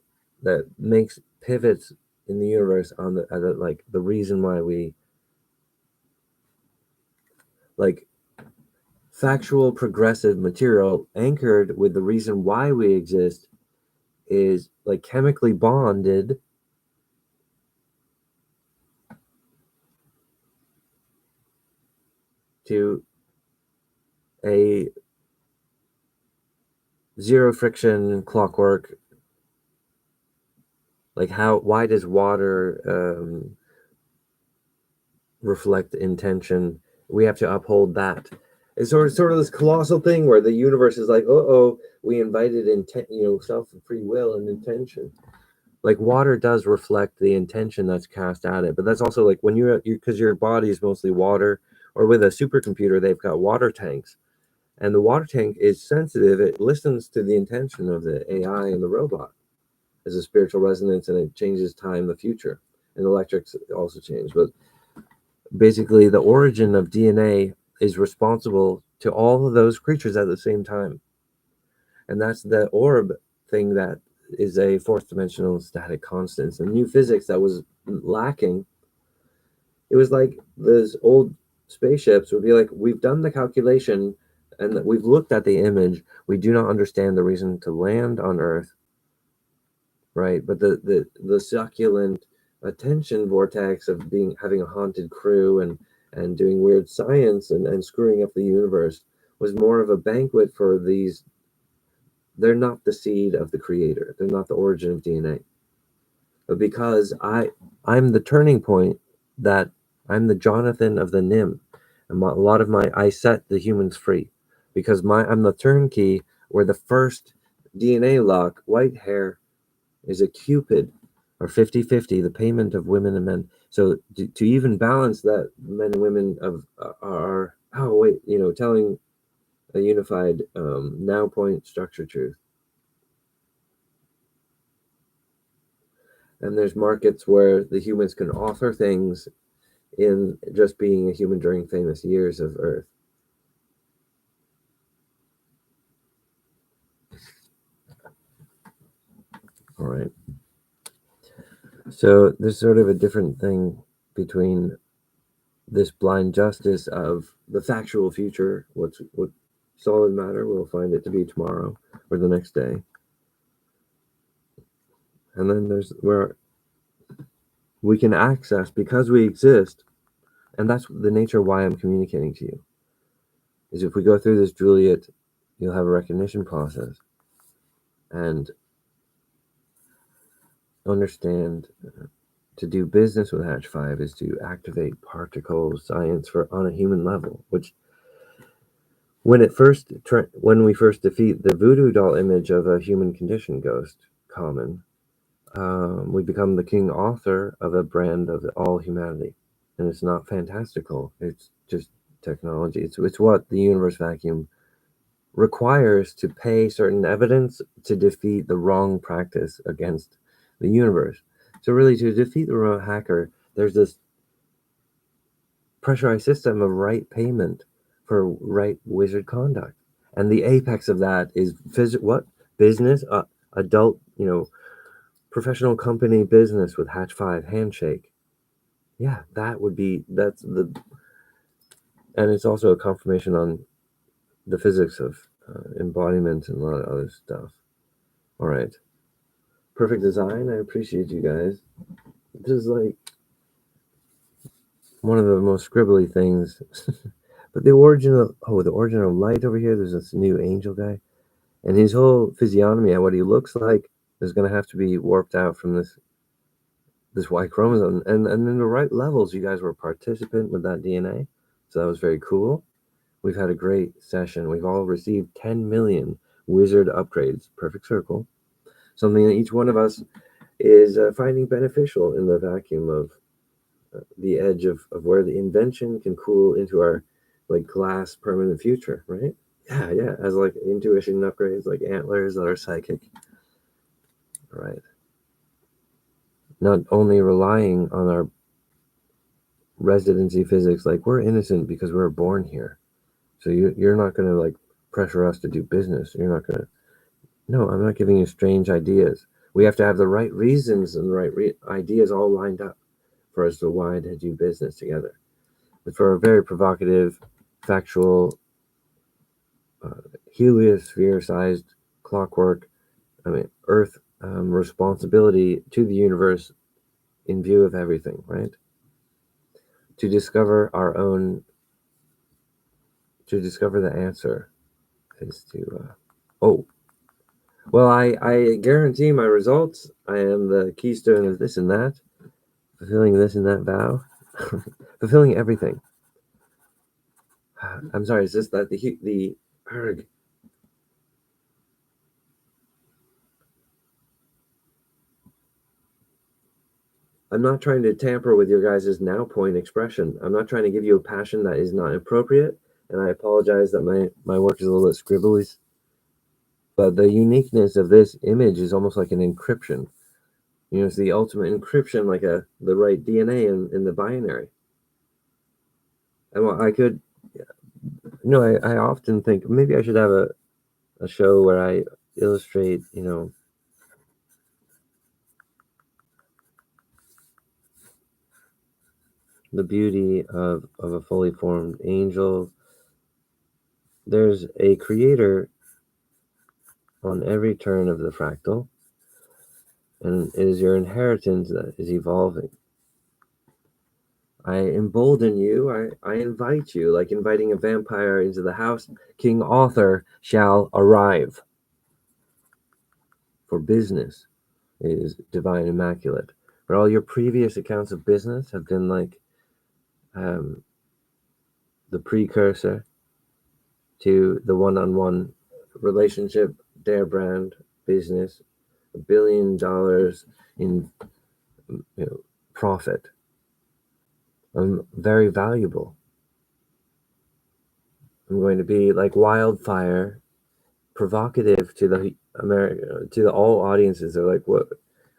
makes pivots in the universe on the like the reason why we like factual progressive material anchored with the reason why we exist is like chemically bonded to a zero friction clockwork. Like why does water reflect intention? We have to uphold that. It's sort of this colossal thing where the universe is like, we invited intent, self free will and intention. Like water does reflect the intention that's cast at it, but that's also like when you because your body is mostly water, or with a supercomputer they've got water tanks, and the water tank is sensitive. It listens to the intention of the AI and the robot as a spiritual resonance, and it changes time, the future, and electrics also change. But basically, the origin of DNA is responsible to all of those creatures at the same time, and that's the orb thing that is a fourth dimensional static constant. And new physics that was lacking. It was like those old spaceships would be like, we've done the calculation and we've looked at the image. We do not understand the reason to land on Earth, right? But the succulent attention vortex of having a haunted crew and doing weird science and screwing up the universe was more of a banquet for these. They're not the seed of the creator. They're not the origin of DNA. But because I'm the turning point, that I'm the Jonathan of the Nim, and a lot of I set the humans free because I'm the turnkey where the first DNA lock, white hair, is a Cupid, or 50-50, the payment of women and men. So to even balance that, men and women are telling a unified now point structure truth. And there's markets where the humans can offer things in just being a human during famous years of Earth. All right. So there's sort of a different thing between this blind justice of the factual future, what solid matter, we'll find it to be tomorrow or the next day, And then there's where we can access, because we exist, and that's the nature of why I'm communicating to you, is if we go through this Juliet, you'll have a recognition process and understand to do business with Hatch 5 is to activate particle science on a human level, which when we first defeat the voodoo doll image of a human condition ghost common, we become the king author of a brand of all humanity. And it's not fantastical, it's just technology. It's what the universe vacuum requires to pay certain evidence to defeat the wrong practice against the universe. So really, to defeat the wrong hacker, there's this pressurized system of right payment for right wizard conduct. And the apex of that is business, adult, professional company business with Hatch 5 handshake. Yeah, that's the, and it's also a confirmation on the physics of embodiment and a lot of other stuff. All right. Perfect design. I appreciate you guys. This is like one of the most scribbly things. But the origin of light over here, there's this new angel guy. And his whole physiognomy and what he looks like is going to have to be warped out from this Y chromosome. And in the right levels, you guys were a participant with that DNA. So that was very cool. We've had a great session. We've all received 10 million wizard upgrades. Perfect circle. Something that each one of us is finding beneficial in the vacuum of the edge of where the invention can cool into our like glass permanent future, right? Yeah, as like intuition upgrades, like antlers that are psychic, right? Not only relying on our residency physics, like we're innocent because we were born here. So you're not going to like pressure us to do business. You're not going to. No, I'm not giving you strange ideas. We have to have the right reasons and the right ideas all lined up for us to why to do business together. But for a very provocative, factual, heliosphere-sized clockwork, Earth responsibility to the universe in view of everything, right? To discover the answer is to, I guarantee my results. I am the keystone of this and that, fulfilling this and that vow, fulfilling everything. I'm sorry, is this that the erg? I'm not trying to tamper with your guys' now point expression. I'm not trying to give you a passion that is not appropriate, and I apologize that my work is a little bit scribbly. But the uniqueness of this image is almost like an encryption. It's the ultimate encryption, like the right DNA in the binary. And what I could, I often think maybe I should have a show where I illustrate, the beauty of a fully formed angel. There's a creator on every turn of the fractal, and it is your inheritance that is evolving. I embolden you, I invite you, like inviting a vampire into the house. King Arthur shall arrive. For business is divine immaculate. But all your previous accounts of business have been like the precursor to the one-on-one relationship, their brand, business, $1 billion in profit. I'm very valuable. I'm going to be like wildfire, provocative to the all audiences. They're like, "What?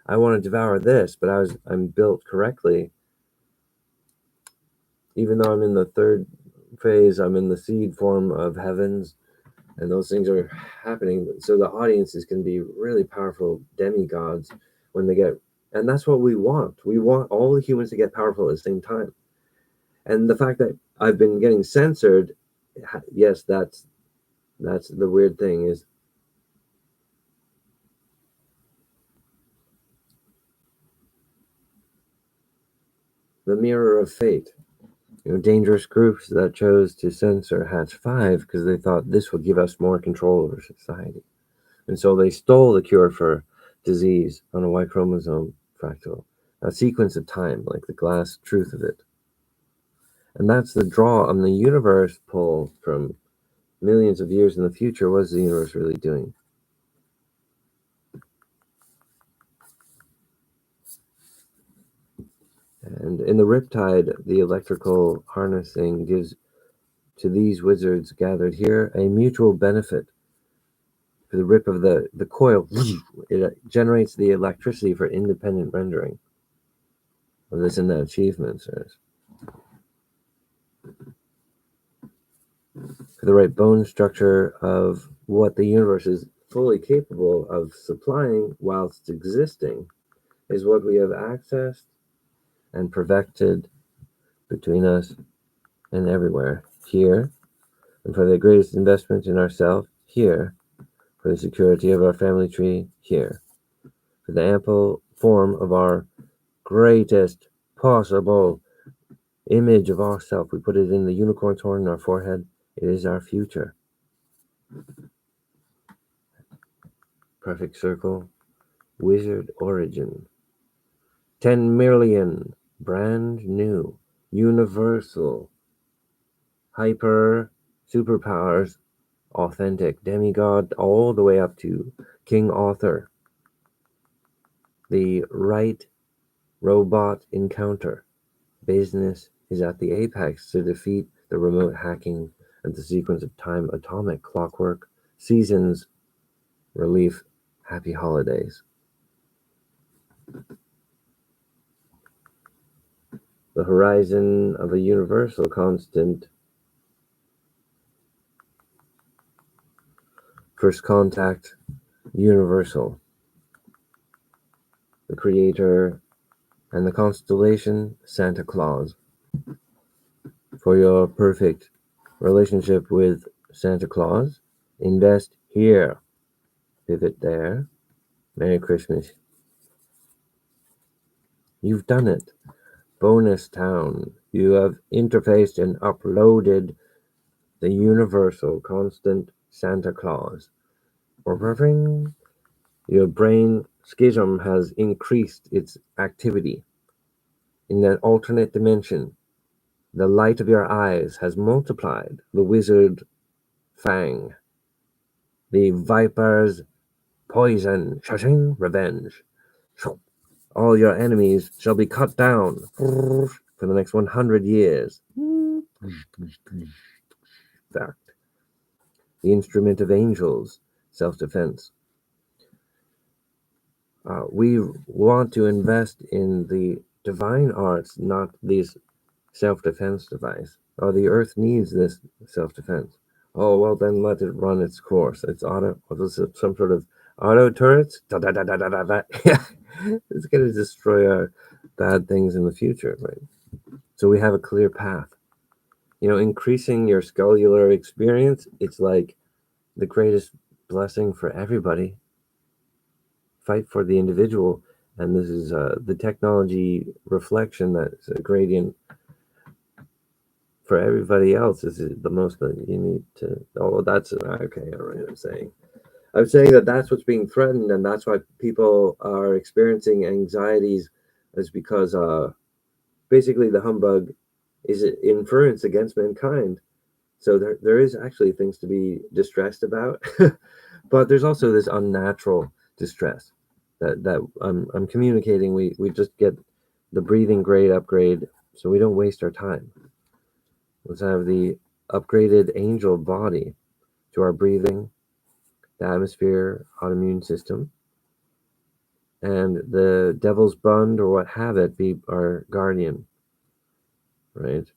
I want to devour this," but I'm built correctly. Even though I'm in the third phase, I'm in the seed form of heavens, and those things are happening. So the audiences can be really powerful demigods when they get, and that's what we want. We want all the humans to get powerful at the same time. And the fact that I've been getting censored, yes, that's the weird thing is the mirror of fate. Dangerous groups that chose to censor Hatch 5 because they thought this would give us more control over society. And so they stole the cure for disease on a Y chromosome fractal, a sequence of time, like the glass truth of it. And that's the draw on the universe pull from millions of years in the future. What is the universe really doing? And in the Riptide, the electrical harnessing gives to these wizards gathered here a mutual benefit. For the rip of the coil, it generates the electricity for independent rendering. Well, this in the achievement says. For the right bone structure of what the universe is fully capable of supplying whilst existing is what we have accessed and perfected between us and everywhere here, and for the greatest investment in ourselves here, for the security of our family tree here, for the ample form of our greatest possible image of ourself. We put it in the unicorn's horn in our forehead. It is our future. Perfect circle, wizard origin. 10 million, brand new, universal, hyper, superpowers, authentic, demigod, all the way up to King Arthur. The right robot encounter. Business is at the apex to defeat the remote hacking and the sequence of time, atomic clockwork, seasons, relief, happy holidays. The horizon of a universal constant. First contact, universal. The creator and the constellation, Santa Claus. For your perfect relationship with Santa Claus, invest here. Pivot there. Merry Christmas. You've done it. Bonus Town. You have interfaced and uploaded the universal constant Santa Claus. Your brain schism has increased its activity. In that alternate dimension, the light of your eyes has multiplied. The wizard fang. The viper's poison. Shashing, revenge. All your enemies shall be cut down for the next 100 years. Fact. The instrument of angels, self-defense. We want to invest in the divine arts, not this self-defense device. Oh, the earth needs this self-defense. Oh, well, then let it run its course. It's auto, some sort of auto turrets. Da, da, da, da, da, da, da. It's going to destroy our bad things in the future, right? So we have a clear path. Increasing your cellular experience, it's like the greatest blessing for everybody. Fight for the individual, and this is the technology reflection that's a gradient for everybody else is the most that you need to. Oh, that's okay. All right, I'm saying that that's what's being threatened, and that's why people are experiencing anxieties, is because basically the humbug is inference against mankind. So there is actually things to be distressed about, but there's also this unnatural distress that I'm communicating. We just get the breathing grade upgrade, so we don't waste our time. Let's have the upgraded angel body to our breathing, the atmosphere, autoimmune system, and the devil's bund or what have it be our guardian, right?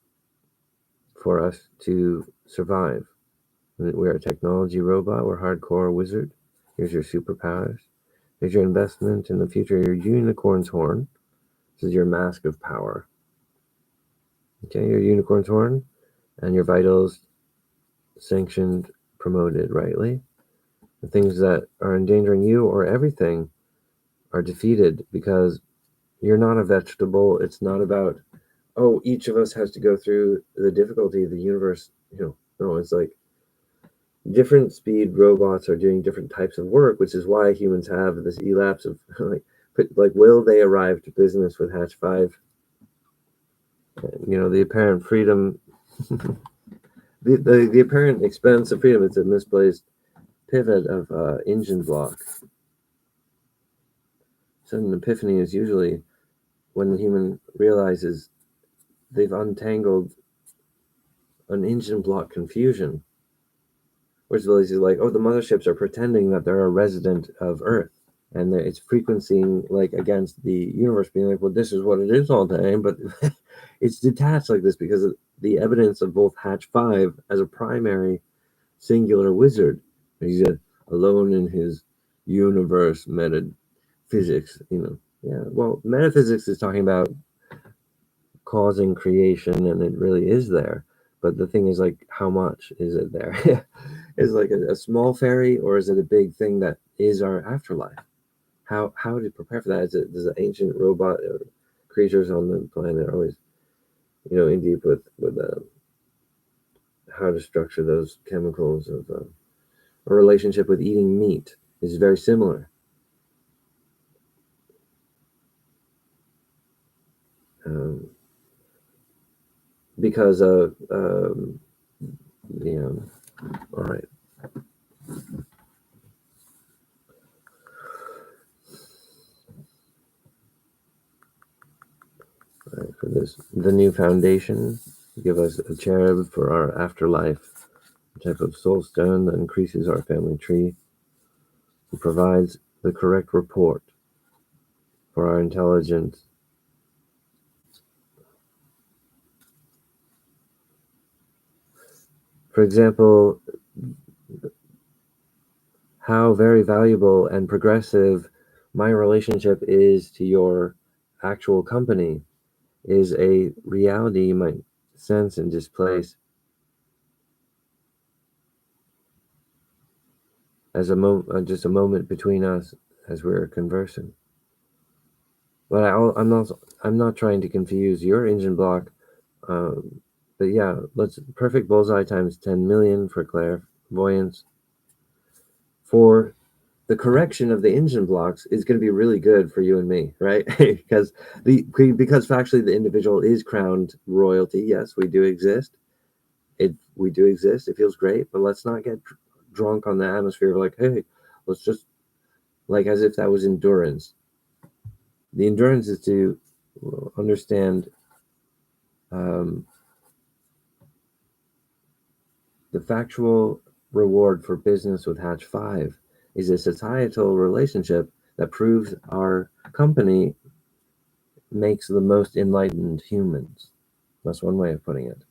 For us to survive. We're a technology robot, we're hardcore wizard. Here's your superpowers. Here's your investment in the future, your unicorn's horn. This is your mask of power. Okay, your unicorn's horn and your vitals sanctioned, promoted rightly. The things that are endangering you or everything are defeated because you're not a vegetable. It's not about oh, each of us has to go through the difficulty of the universe. No, it's like different speed robots are doing different types of work, which is why humans have this elapse of like will they arrive to business with Hatch 5? The apparent freedom, the apparent expense of freedom is a misplaced pivot of engine block. Sudden epiphany is usually when the human realizes they've untangled an engine block confusion. Which is like, oh, the motherships are pretending that they're a resident of Earth. And it's frequencing like against the universe, being like, well, this is what it is all the time. But it's detached like this because of the evidence of both Hatch 5 as a primary singular wizard. He's alone in his universe metaphysics, Yeah, well, metaphysics is talking about causing creation, and it really is there. But the thing is, like, how much is it there? Is it like a small fairy, or is it a big thing that is our afterlife? How to prepare for that? Is it the ancient robot creatures on the planet always, in deep with how to structure those chemicals of a relationship with eating meat is very similar. Because of all right. For this, the new foundation, give us a cherub for our afterlife, a type of soul stone that increases our family tree, who provides the correct report for our intelligence. For example, how very valuable and progressive my relationship is to your actual company is a reality you might sense and displace as just a moment between us as we're conversing. But I'm not trying to confuse your engine block. But yeah, let's perfect bullseye times 10 million for clairvoyance. For the correction of the engine blocks is going to be really good for you and me, right? because factually the individual is crowned royalty. Yes, we do exist. We do exist. It feels great, but let's not get drunk on the atmosphere of like, hey, let's just like as if that was endurance. The endurance is to understand the factual reward for business with Hatch 5 is a societal relationship that proves our company makes the most enlightened humans. That's one way of putting it.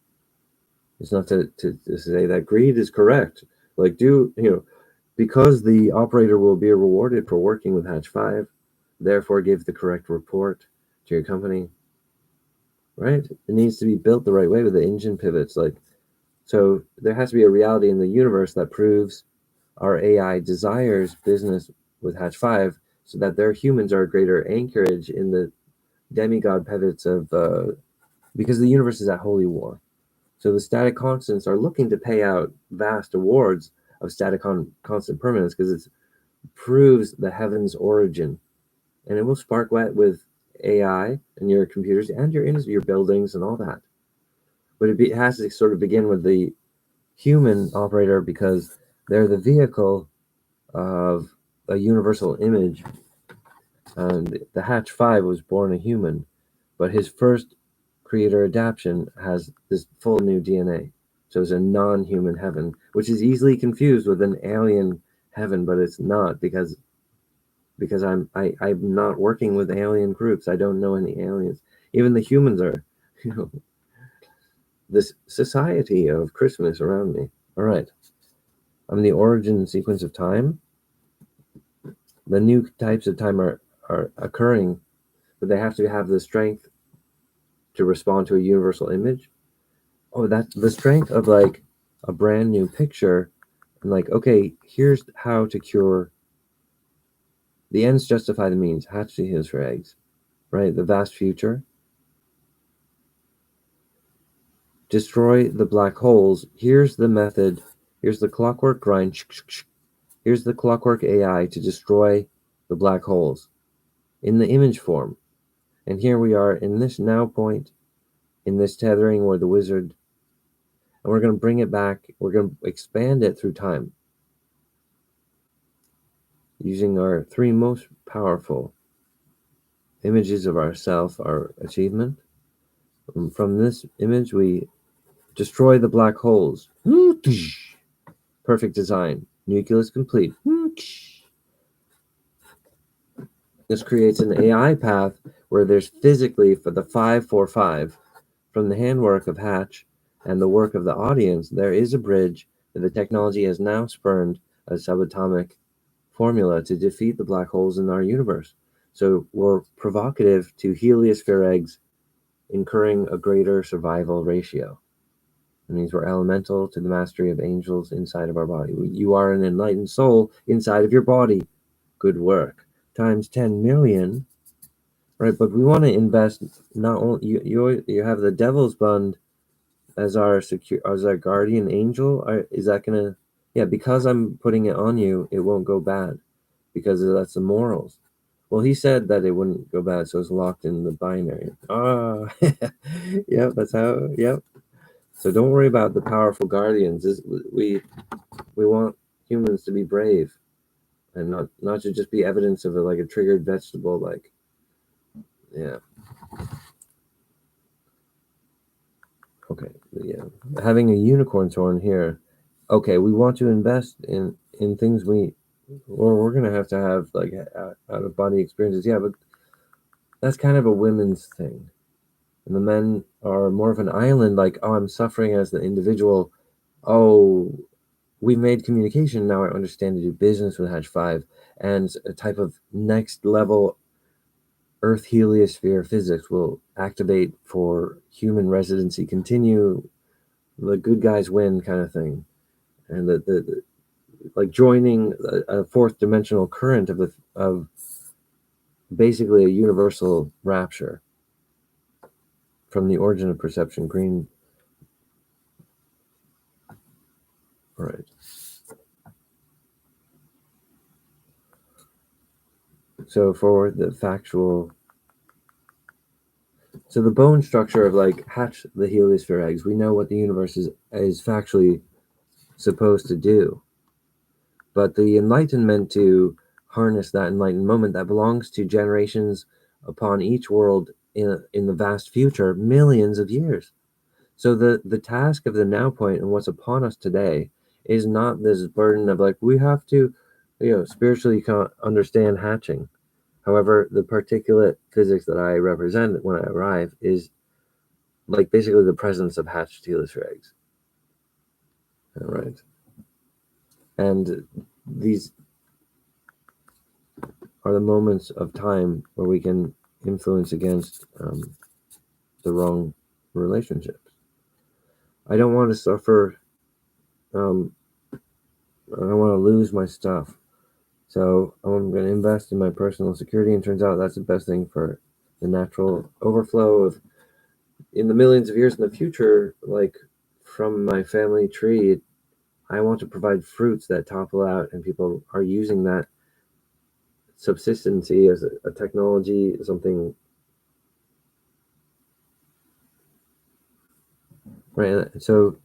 It's not to say that greed is correct. Like, because the operator will be rewarded for working with Hatch 5, therefore give the correct report to your company. Right? It needs to be built the right way with the engine pivots. So there has to be a reality in the universe that proves our AI desires business with Hatch 5 so that their humans are a greater anchorage in the demigod pivots of because the universe is at holy war. So the static constants are looking to pay out vast awards of static constant permanence because it proves the heaven's origin. And it will spark wet with AI and your computers and your buildings and all that. But it has to sort of begin with the human operator because they're the vehicle of a universal image. And the Hatch 5 was born a human, but his first creator adaptation has this full new DNA. So it's a non-human heaven, which is easily confused with an alien heaven, but it's not because I'm not working with alien groups. I don't know any aliens. Even the humans are, this society of Christmas around me. All right. I'm the origin sequence of time. The new types of time are occurring, but they have to have the strength to respond to a universal image. Oh, that's the strength of like a brand new picture. And like, okay, here's how to cure. The ends justify the means. Hatch the hens for eggs, right? The vast future. destroy the black holes. Here's the method. Here's the clockwork grind. Here's the clockwork AI to destroy the black holes in the image form. And here we are in this now point, in this tethering where the wizard, and we're going to bring it back. We're going to expand it through time using our three most powerful images of ourself, our achievement. And from this image, we destroy the black holes. Perfect design. Nucleus complete. This creates an AI path where there's physically, for the 545, from the handwork of Hatch and the work of the audience, there is a bridge that the technology has now spurned a subatomic formula to defeat the black holes in our universe. So we're provocative to heliosphere eggs, incurring a greater survival ratio. It means we're elemental to the mastery of angels inside of our body. You are an enlightened soul inside of your body. Good work. Times 10 million, right? But we want to invest not only you have the devil's bund as our guardian angel. Is that gonna, yeah, because I'm putting it on you, it won't go bad because that's the morals. Well, he said that it wouldn't go bad, so it's locked in the binary. Yep, that's how. Yep. So don't worry about the powerful guardians. We want humans to be brave, and not to just be evidence of like a triggered vegetable. Like, yeah. Okay. Yeah. Having a unicorn's horn here. Okay, we want to invest in things we're gonna have to have like out of body experiences. Yeah, but that's kind of a women's thing. And the men are more of an island, like, oh, I'm suffering as the individual. Oh, we made communication. Now I understand to do business with Hatch 5 and a type of next level Earth heliosphere physics will activate for human residency, continue, the good guys win kind of thing. And the like joining a fourth dimensional current of basically a universal rapture from the origin of perception. Green. All right. So for the factual, so the bone structure of like Hatch the heliosphere eggs, we know what the universe is factually supposed to do. But the enlightenment to harness that enlightened moment that belongs to generations upon each world in the vast future, millions of years. So the task of the now point and what's upon us today is not this burden of like, we have to, spiritually understand hatching. However, the particulate physics that I represent when I arrive is like basically the presence of hatched heliosphere eggs. All right. And these are the moments of time where we can influence against the wrong relationships. I don't want to suffer. I don't want to lose my stuff. So I'm going to invest in my personal security, and turns out that's the best thing for the natural overflow of, in the millions of years in the future, like from my family tree, I want to provide fruits that topple out, and people are using that subsistency as a technology, something, right? So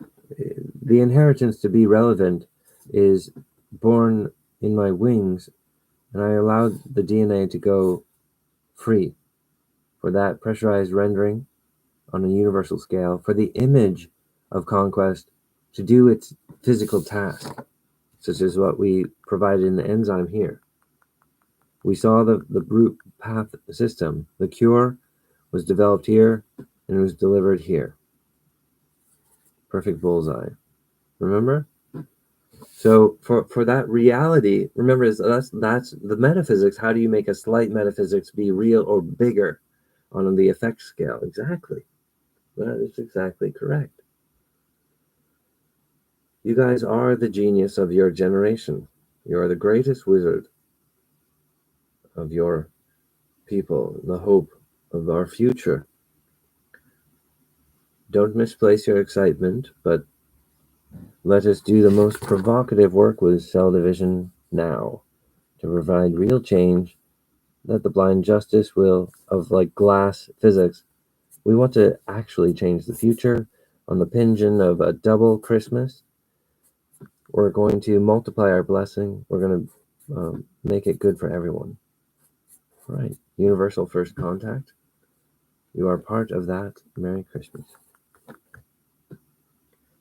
the inheritance to be relevant is born in my wings, and I allowed the DNA to go free for that pressurized rendering on a universal scale, for the image of conquest to do its physical task, such as what we provided in the enzyme here. We saw the brute path system. The cure was developed here and it was delivered here. Perfect bullseye. Remember? So for that reality, remember, that's the metaphysics. How do you make a slight metaphysics be real or bigger on the effect scale? Exactly. That is exactly correct. You guys are the genius of your generation. You are the greatest wizard of your people, the hope of our future. Don't misplace your excitement, but let us do the most provocative work with cell division now to provide real change that the blind justice will of like glass physics. We want to actually change the future on the pinion of a double Christmas. We're going to multiply our blessing. We're going to make it good for everyone. Right. Universal first contact. You are part of that. Merry Christmas.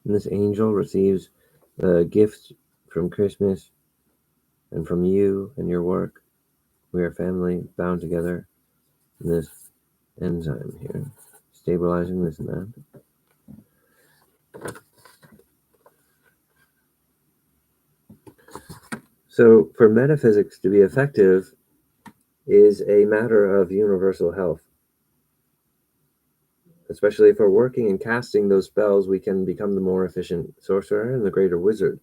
And this angel receives the gift from Christmas and from you and your work. We are family bound together in this enzyme here, stabilizing this and that. So, for metaphysics to be effective is a matter of universal health. Especially if we're working and casting those spells, we can become the more efficient sorcerer and the greater wizard.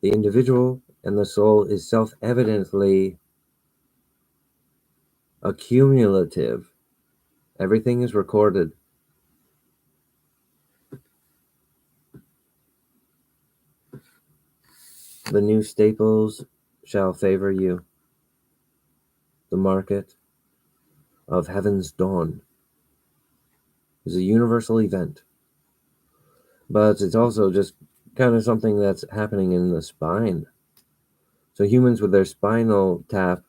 The individual and the soul is self-evidently accumulative. Everything is recorded. The new staples shall favor you. The market of heaven's dawn is a universal event. But it's also just kind of something that's happening in the spine. So humans with their spinal tap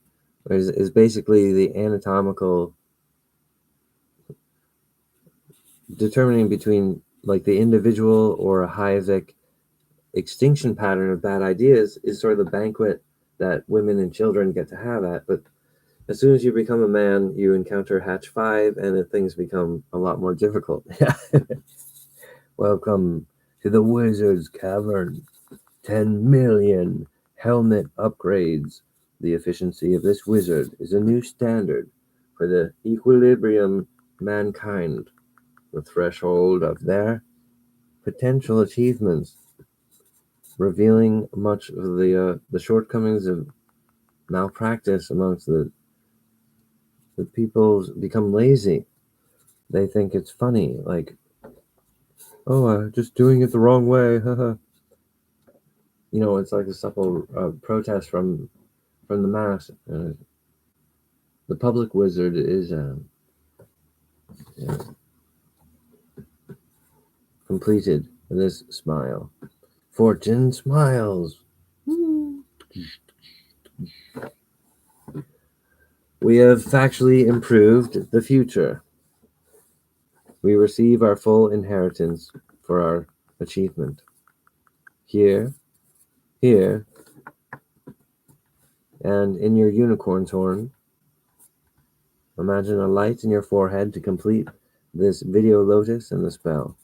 is basically the anatomical determining between like the individual or a Hayek extinction pattern of bad ideas is sort of the banquet that women and children get to have at. But as soon as you become a man, you encounter Hatch 5 and things become a lot more difficult. Welcome to the Wizard's Cavern. 10 million helmet upgrades. The efficiency of this wizard is a new standard for the equilibrium mankind. The threshold of their potential achievements, revealing much of the shortcomings of malpractice amongst the people become lazy. They think it's funny, like, oh, just doing it the wrong way. You know, it's like a supple protest from the mass. The public wizard is completed with this smile. Fortune smiles. We have factually improved the future. We receive our full inheritance for our achievement. Here, and in your unicorn's horn, imagine a light in your forehead to complete this video lotus and the spell.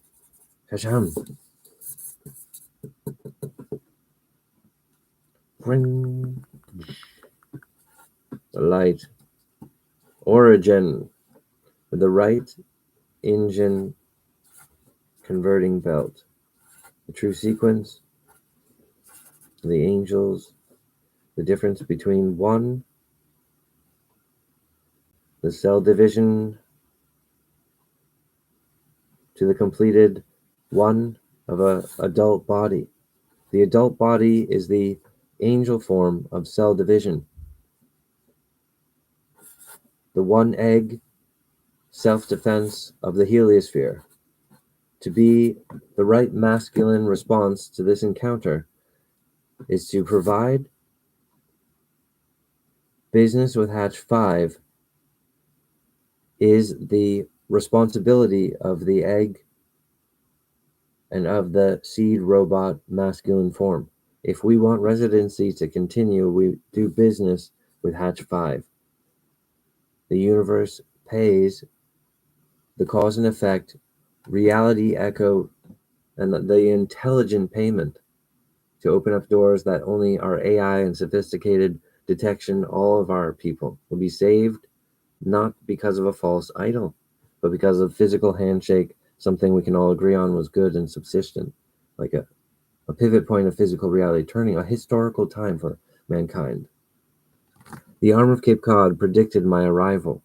Kasham. Ring. The light. Origin. With the right engine converting belt. The true sequence. The angels. The difference between one. The cell division to the completed one of an adult body. The adult body is the angel form of cell division. The one egg self-defense of the heliosphere. To be the right masculine response to this encounter is to provide business with Hatch 5 is the responsibility of the egg and of the seed robot masculine form. If we want residency to continue, we do business with Hatch 5. The universe pays the cause and effect, reality echo, and the intelligent payment to open up doors that only our AI and sophisticated detection, all of our people will be saved, not because of a false idol, but because of physical handshake, something we can all agree on was good and subsistent, like a pivot point of physical reality, turning a historical time for mankind. The arm of Cape Cod predicted my arrival.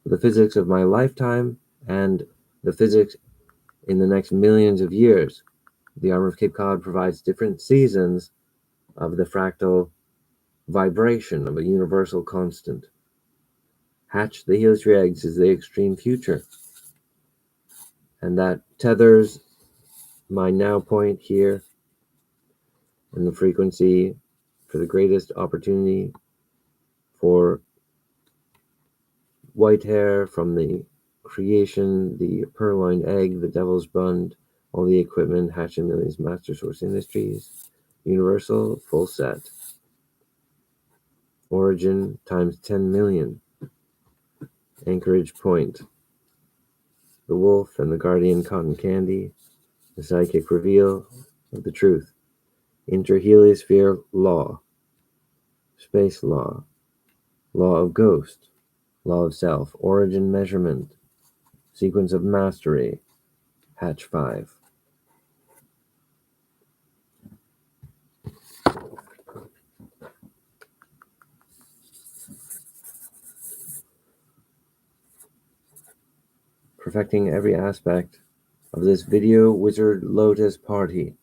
the physics of my lifetime and the physics in the next millions of years. The Armor of Cape Cod provides different seasons of the fractal vibration of a universal constant. Hatch the heliosphere eggs is the extreme future. And that tethers my now point here in the frequency for the greatest opportunity for white hair from the creation, the purloined egg, the devil's bund, all the equipment, Hatching Millions, Master Source Industries, Universal, full set. Origin times 10 million. Anchorage Point. The Wolf and the Guardian Cotton Candy. The Psychic Reveal of the Truth. Interheliosphere Law. Space Law. Law of Ghost. Law of Self. Origin Measurement. Sequence of Mastery. Hatch 5. Perfecting every aspect of this video wizard lotus party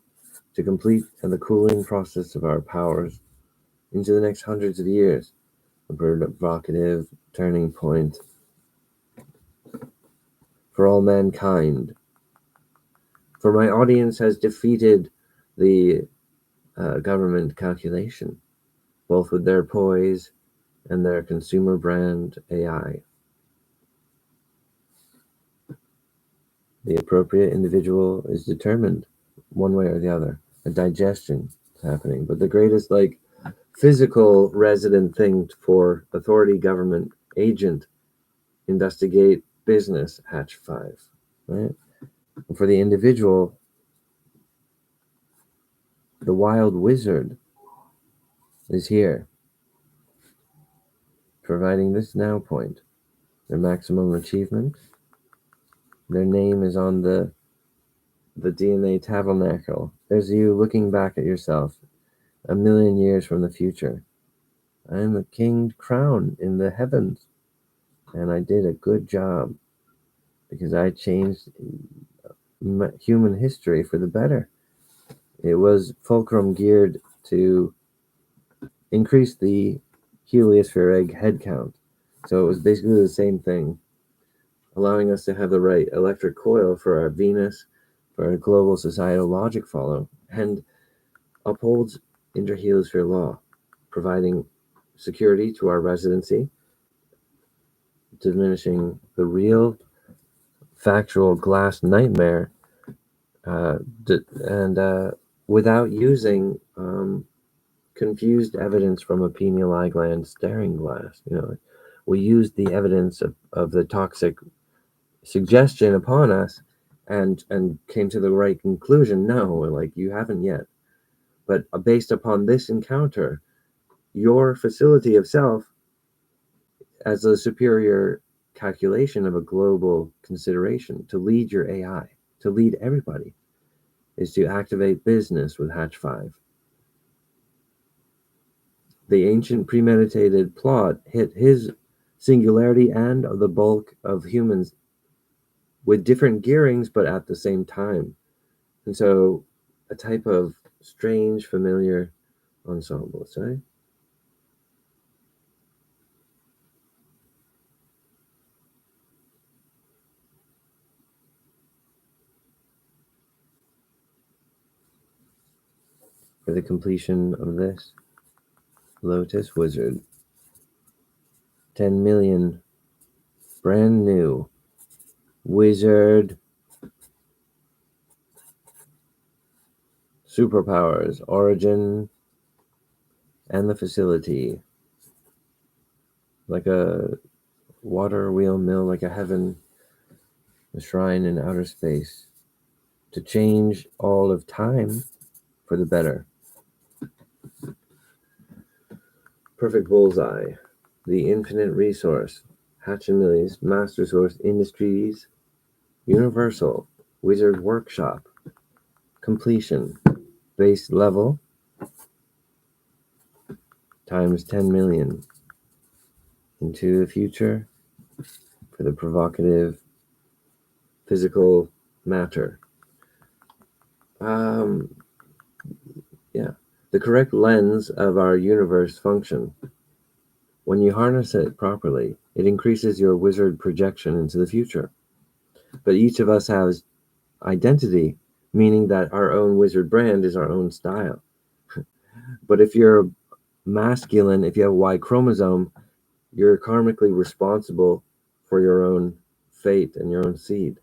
to complete the cooling process of our powers into the next hundreds of years. A provocative turning point for all mankind. For my audience has defeated the government calculation, both with their poise and their consumer brand AI. The appropriate individual is determined one way or the other. A digestion is happening. But the greatest physical resident thing for authority, government, agent, investigate, business, Hatch 5, right? And for the individual, the wild wizard is here, providing this now point, their maximum achievement. Their name is on the DNA tabernacle. There's you looking back at yourself 1,000,000 years from the future. I am the kinged crown in the heavens, and I did a good job because I changed human history for the better. It was fulcrum geared to increase the heliosphere egg head count. So it was basically the same thing, allowing us to have the right electric coil for our Venus, for our global societal logic follow, and upholds interheliosphere law, providing security to our residency, diminishing the real factual glass nightmare, and without using confused evidence from a pineal eye gland staring glass. We used the evidence of the toxic suggestion upon us and came to the right conclusion. No, you haven't yet. But based upon this encounter, your facility of self as a superior calculation of a global consideration to lead your AI, to lead everybody, is to activate business with Hatch 5. The ancient premeditated plot hit his singularity and the bulk of humans with different gearings, but at the same time. And so a type of strange, familiar ensemble, sorry? For the completion of this Lotus Wizard, 10 million brand new wizard superpowers, origin, and the facility. Like a water wheel mill, like a heaven, a shrine in outer space, to change all of time for the better. Perfect bullseye, the infinite resource, Hatching Millions, Master Source Industries, Universal, Wizard Workshop, completion, base level, times 10 million, into the future, for the provocative physical matter. Yeah, the correct lens of our universe function. When you harness it properly, it increases your wizard projection into the future. But each of us has identity, meaning that our own wizard brand is our own style. But if you're masculine, if you have a Y chromosome, you're karmically responsible for your own fate and your own seed.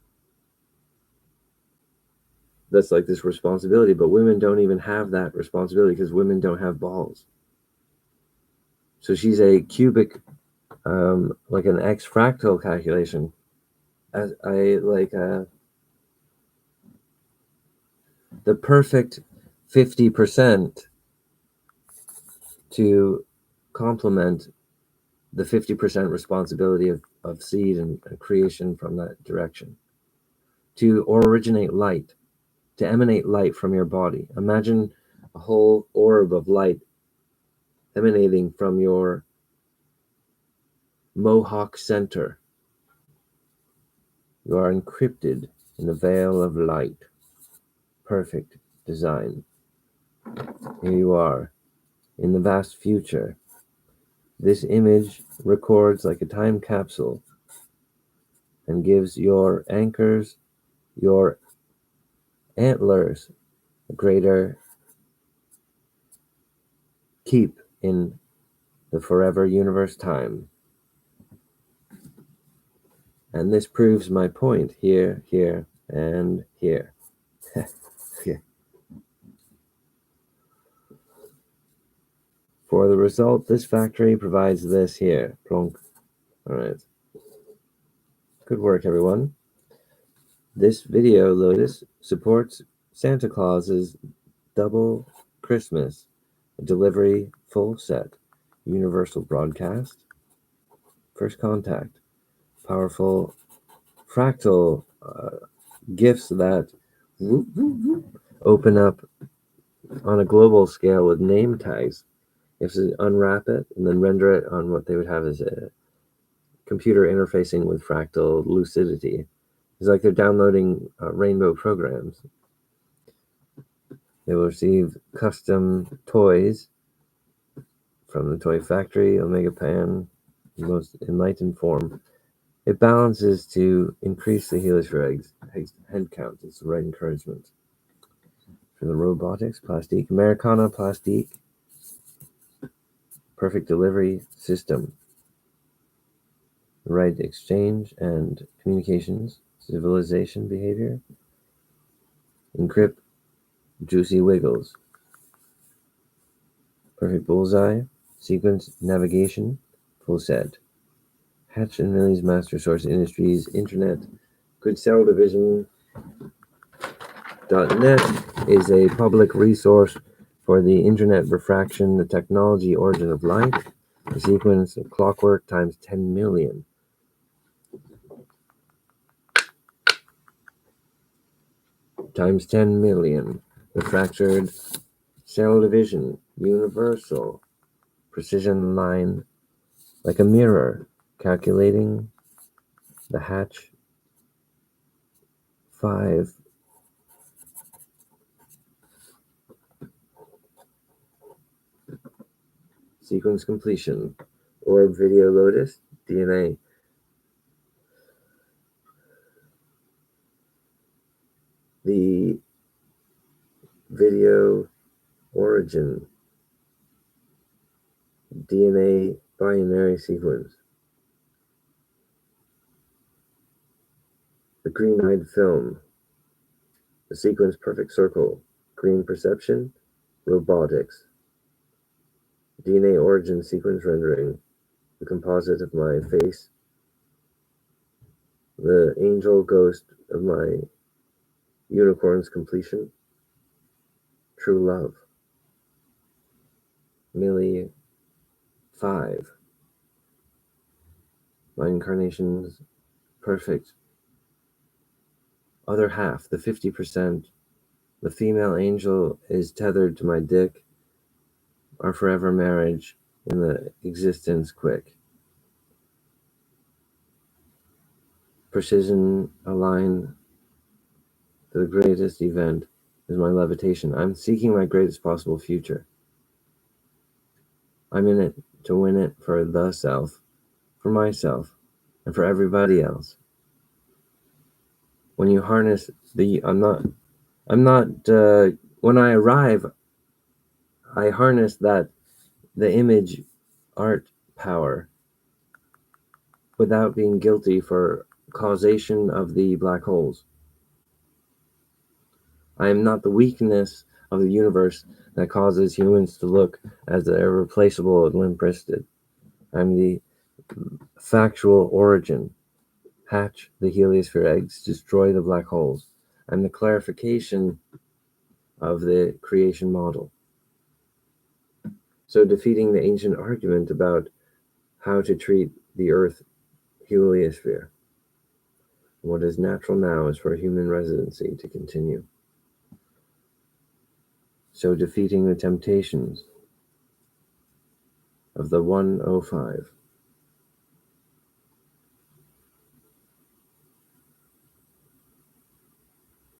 That's like this responsibility, but women don't even have that responsibility because women don't have balls. So she's a cubic, like an X fractal calculation. As I like the perfect 50% to complement the 50% responsibility of seed and creation from that direction. To originate light, to emanate light from your body. Imagine a whole orb of light emanating from your Mohawk center. You are encrypted in the veil of light. Perfect design. Here you are, in the vast future. This image records like a time capsule and gives your anchors, your antlers, a greater keep in the forever universe time. And this proves my point here, here, and here. Yeah. For the result, this factory provides this here. Plonk. All right. Good work, everyone. This video, Lotus, supports Santa Claus's double Christmas delivery full set, universal broadcast, first contact, powerful fractal gifts that open up on a global scale with name tags. You have to unwrap it and then render it on what they would have as a computer interfacing with fractal lucidity. It's like they're downloading rainbow programs. They will receive custom toys from the toy factory, Omega Pan, the most enlightened form. It balances to increase the Heliosphere head count. It's the right encouragement. For the robotics, Plastique, Americana Plastique, perfect delivery system. The right exchange and communications, civilization behavior. Encrypt, juicy wiggles. Perfect bullseye, sequence, navigation, full set. Hatch and Millie's Master Source Industries, Internet, Good Cell Division. .net is a public resource for the internet refraction, the technology origin of light, the sequence of clockwork times 10 million. Times 10 million. The fractured cell division, universal, precision line, like a mirror, calculating the hatch 5. Sequence completion. Orb video Lotus, DNA. The video origin. DNA binary sequence. The green-eyed film. The sequence perfect circle. Green perception. Robotics. DNA origin sequence rendering. The composite of my face. The angel ghost of my unicorn's completion. True love. Millie 5. My incarnation's perfect other half, the 50%. The female angel is tethered to my dick. Our forever marriage in the existence quick. precision aligned to the greatest event is my levitation. I'm seeking my greatest possible future. I'm in it to win it for the self, for myself, and for everybody else. When you harness when I arrive, I harness the image art power without being guilty for causation of the black holes. I am not the weakness of the universe that causes humans to look as irreplaceable and limp-wristed. I'm the factual origin. Hatch the heliosphere eggs, destroy the black holes. I'm the clarification of the creation model. So defeating the ancient argument about how to treat the Earth heliosphere. What is natural now is for human residency to continue. So defeating the temptations of the 105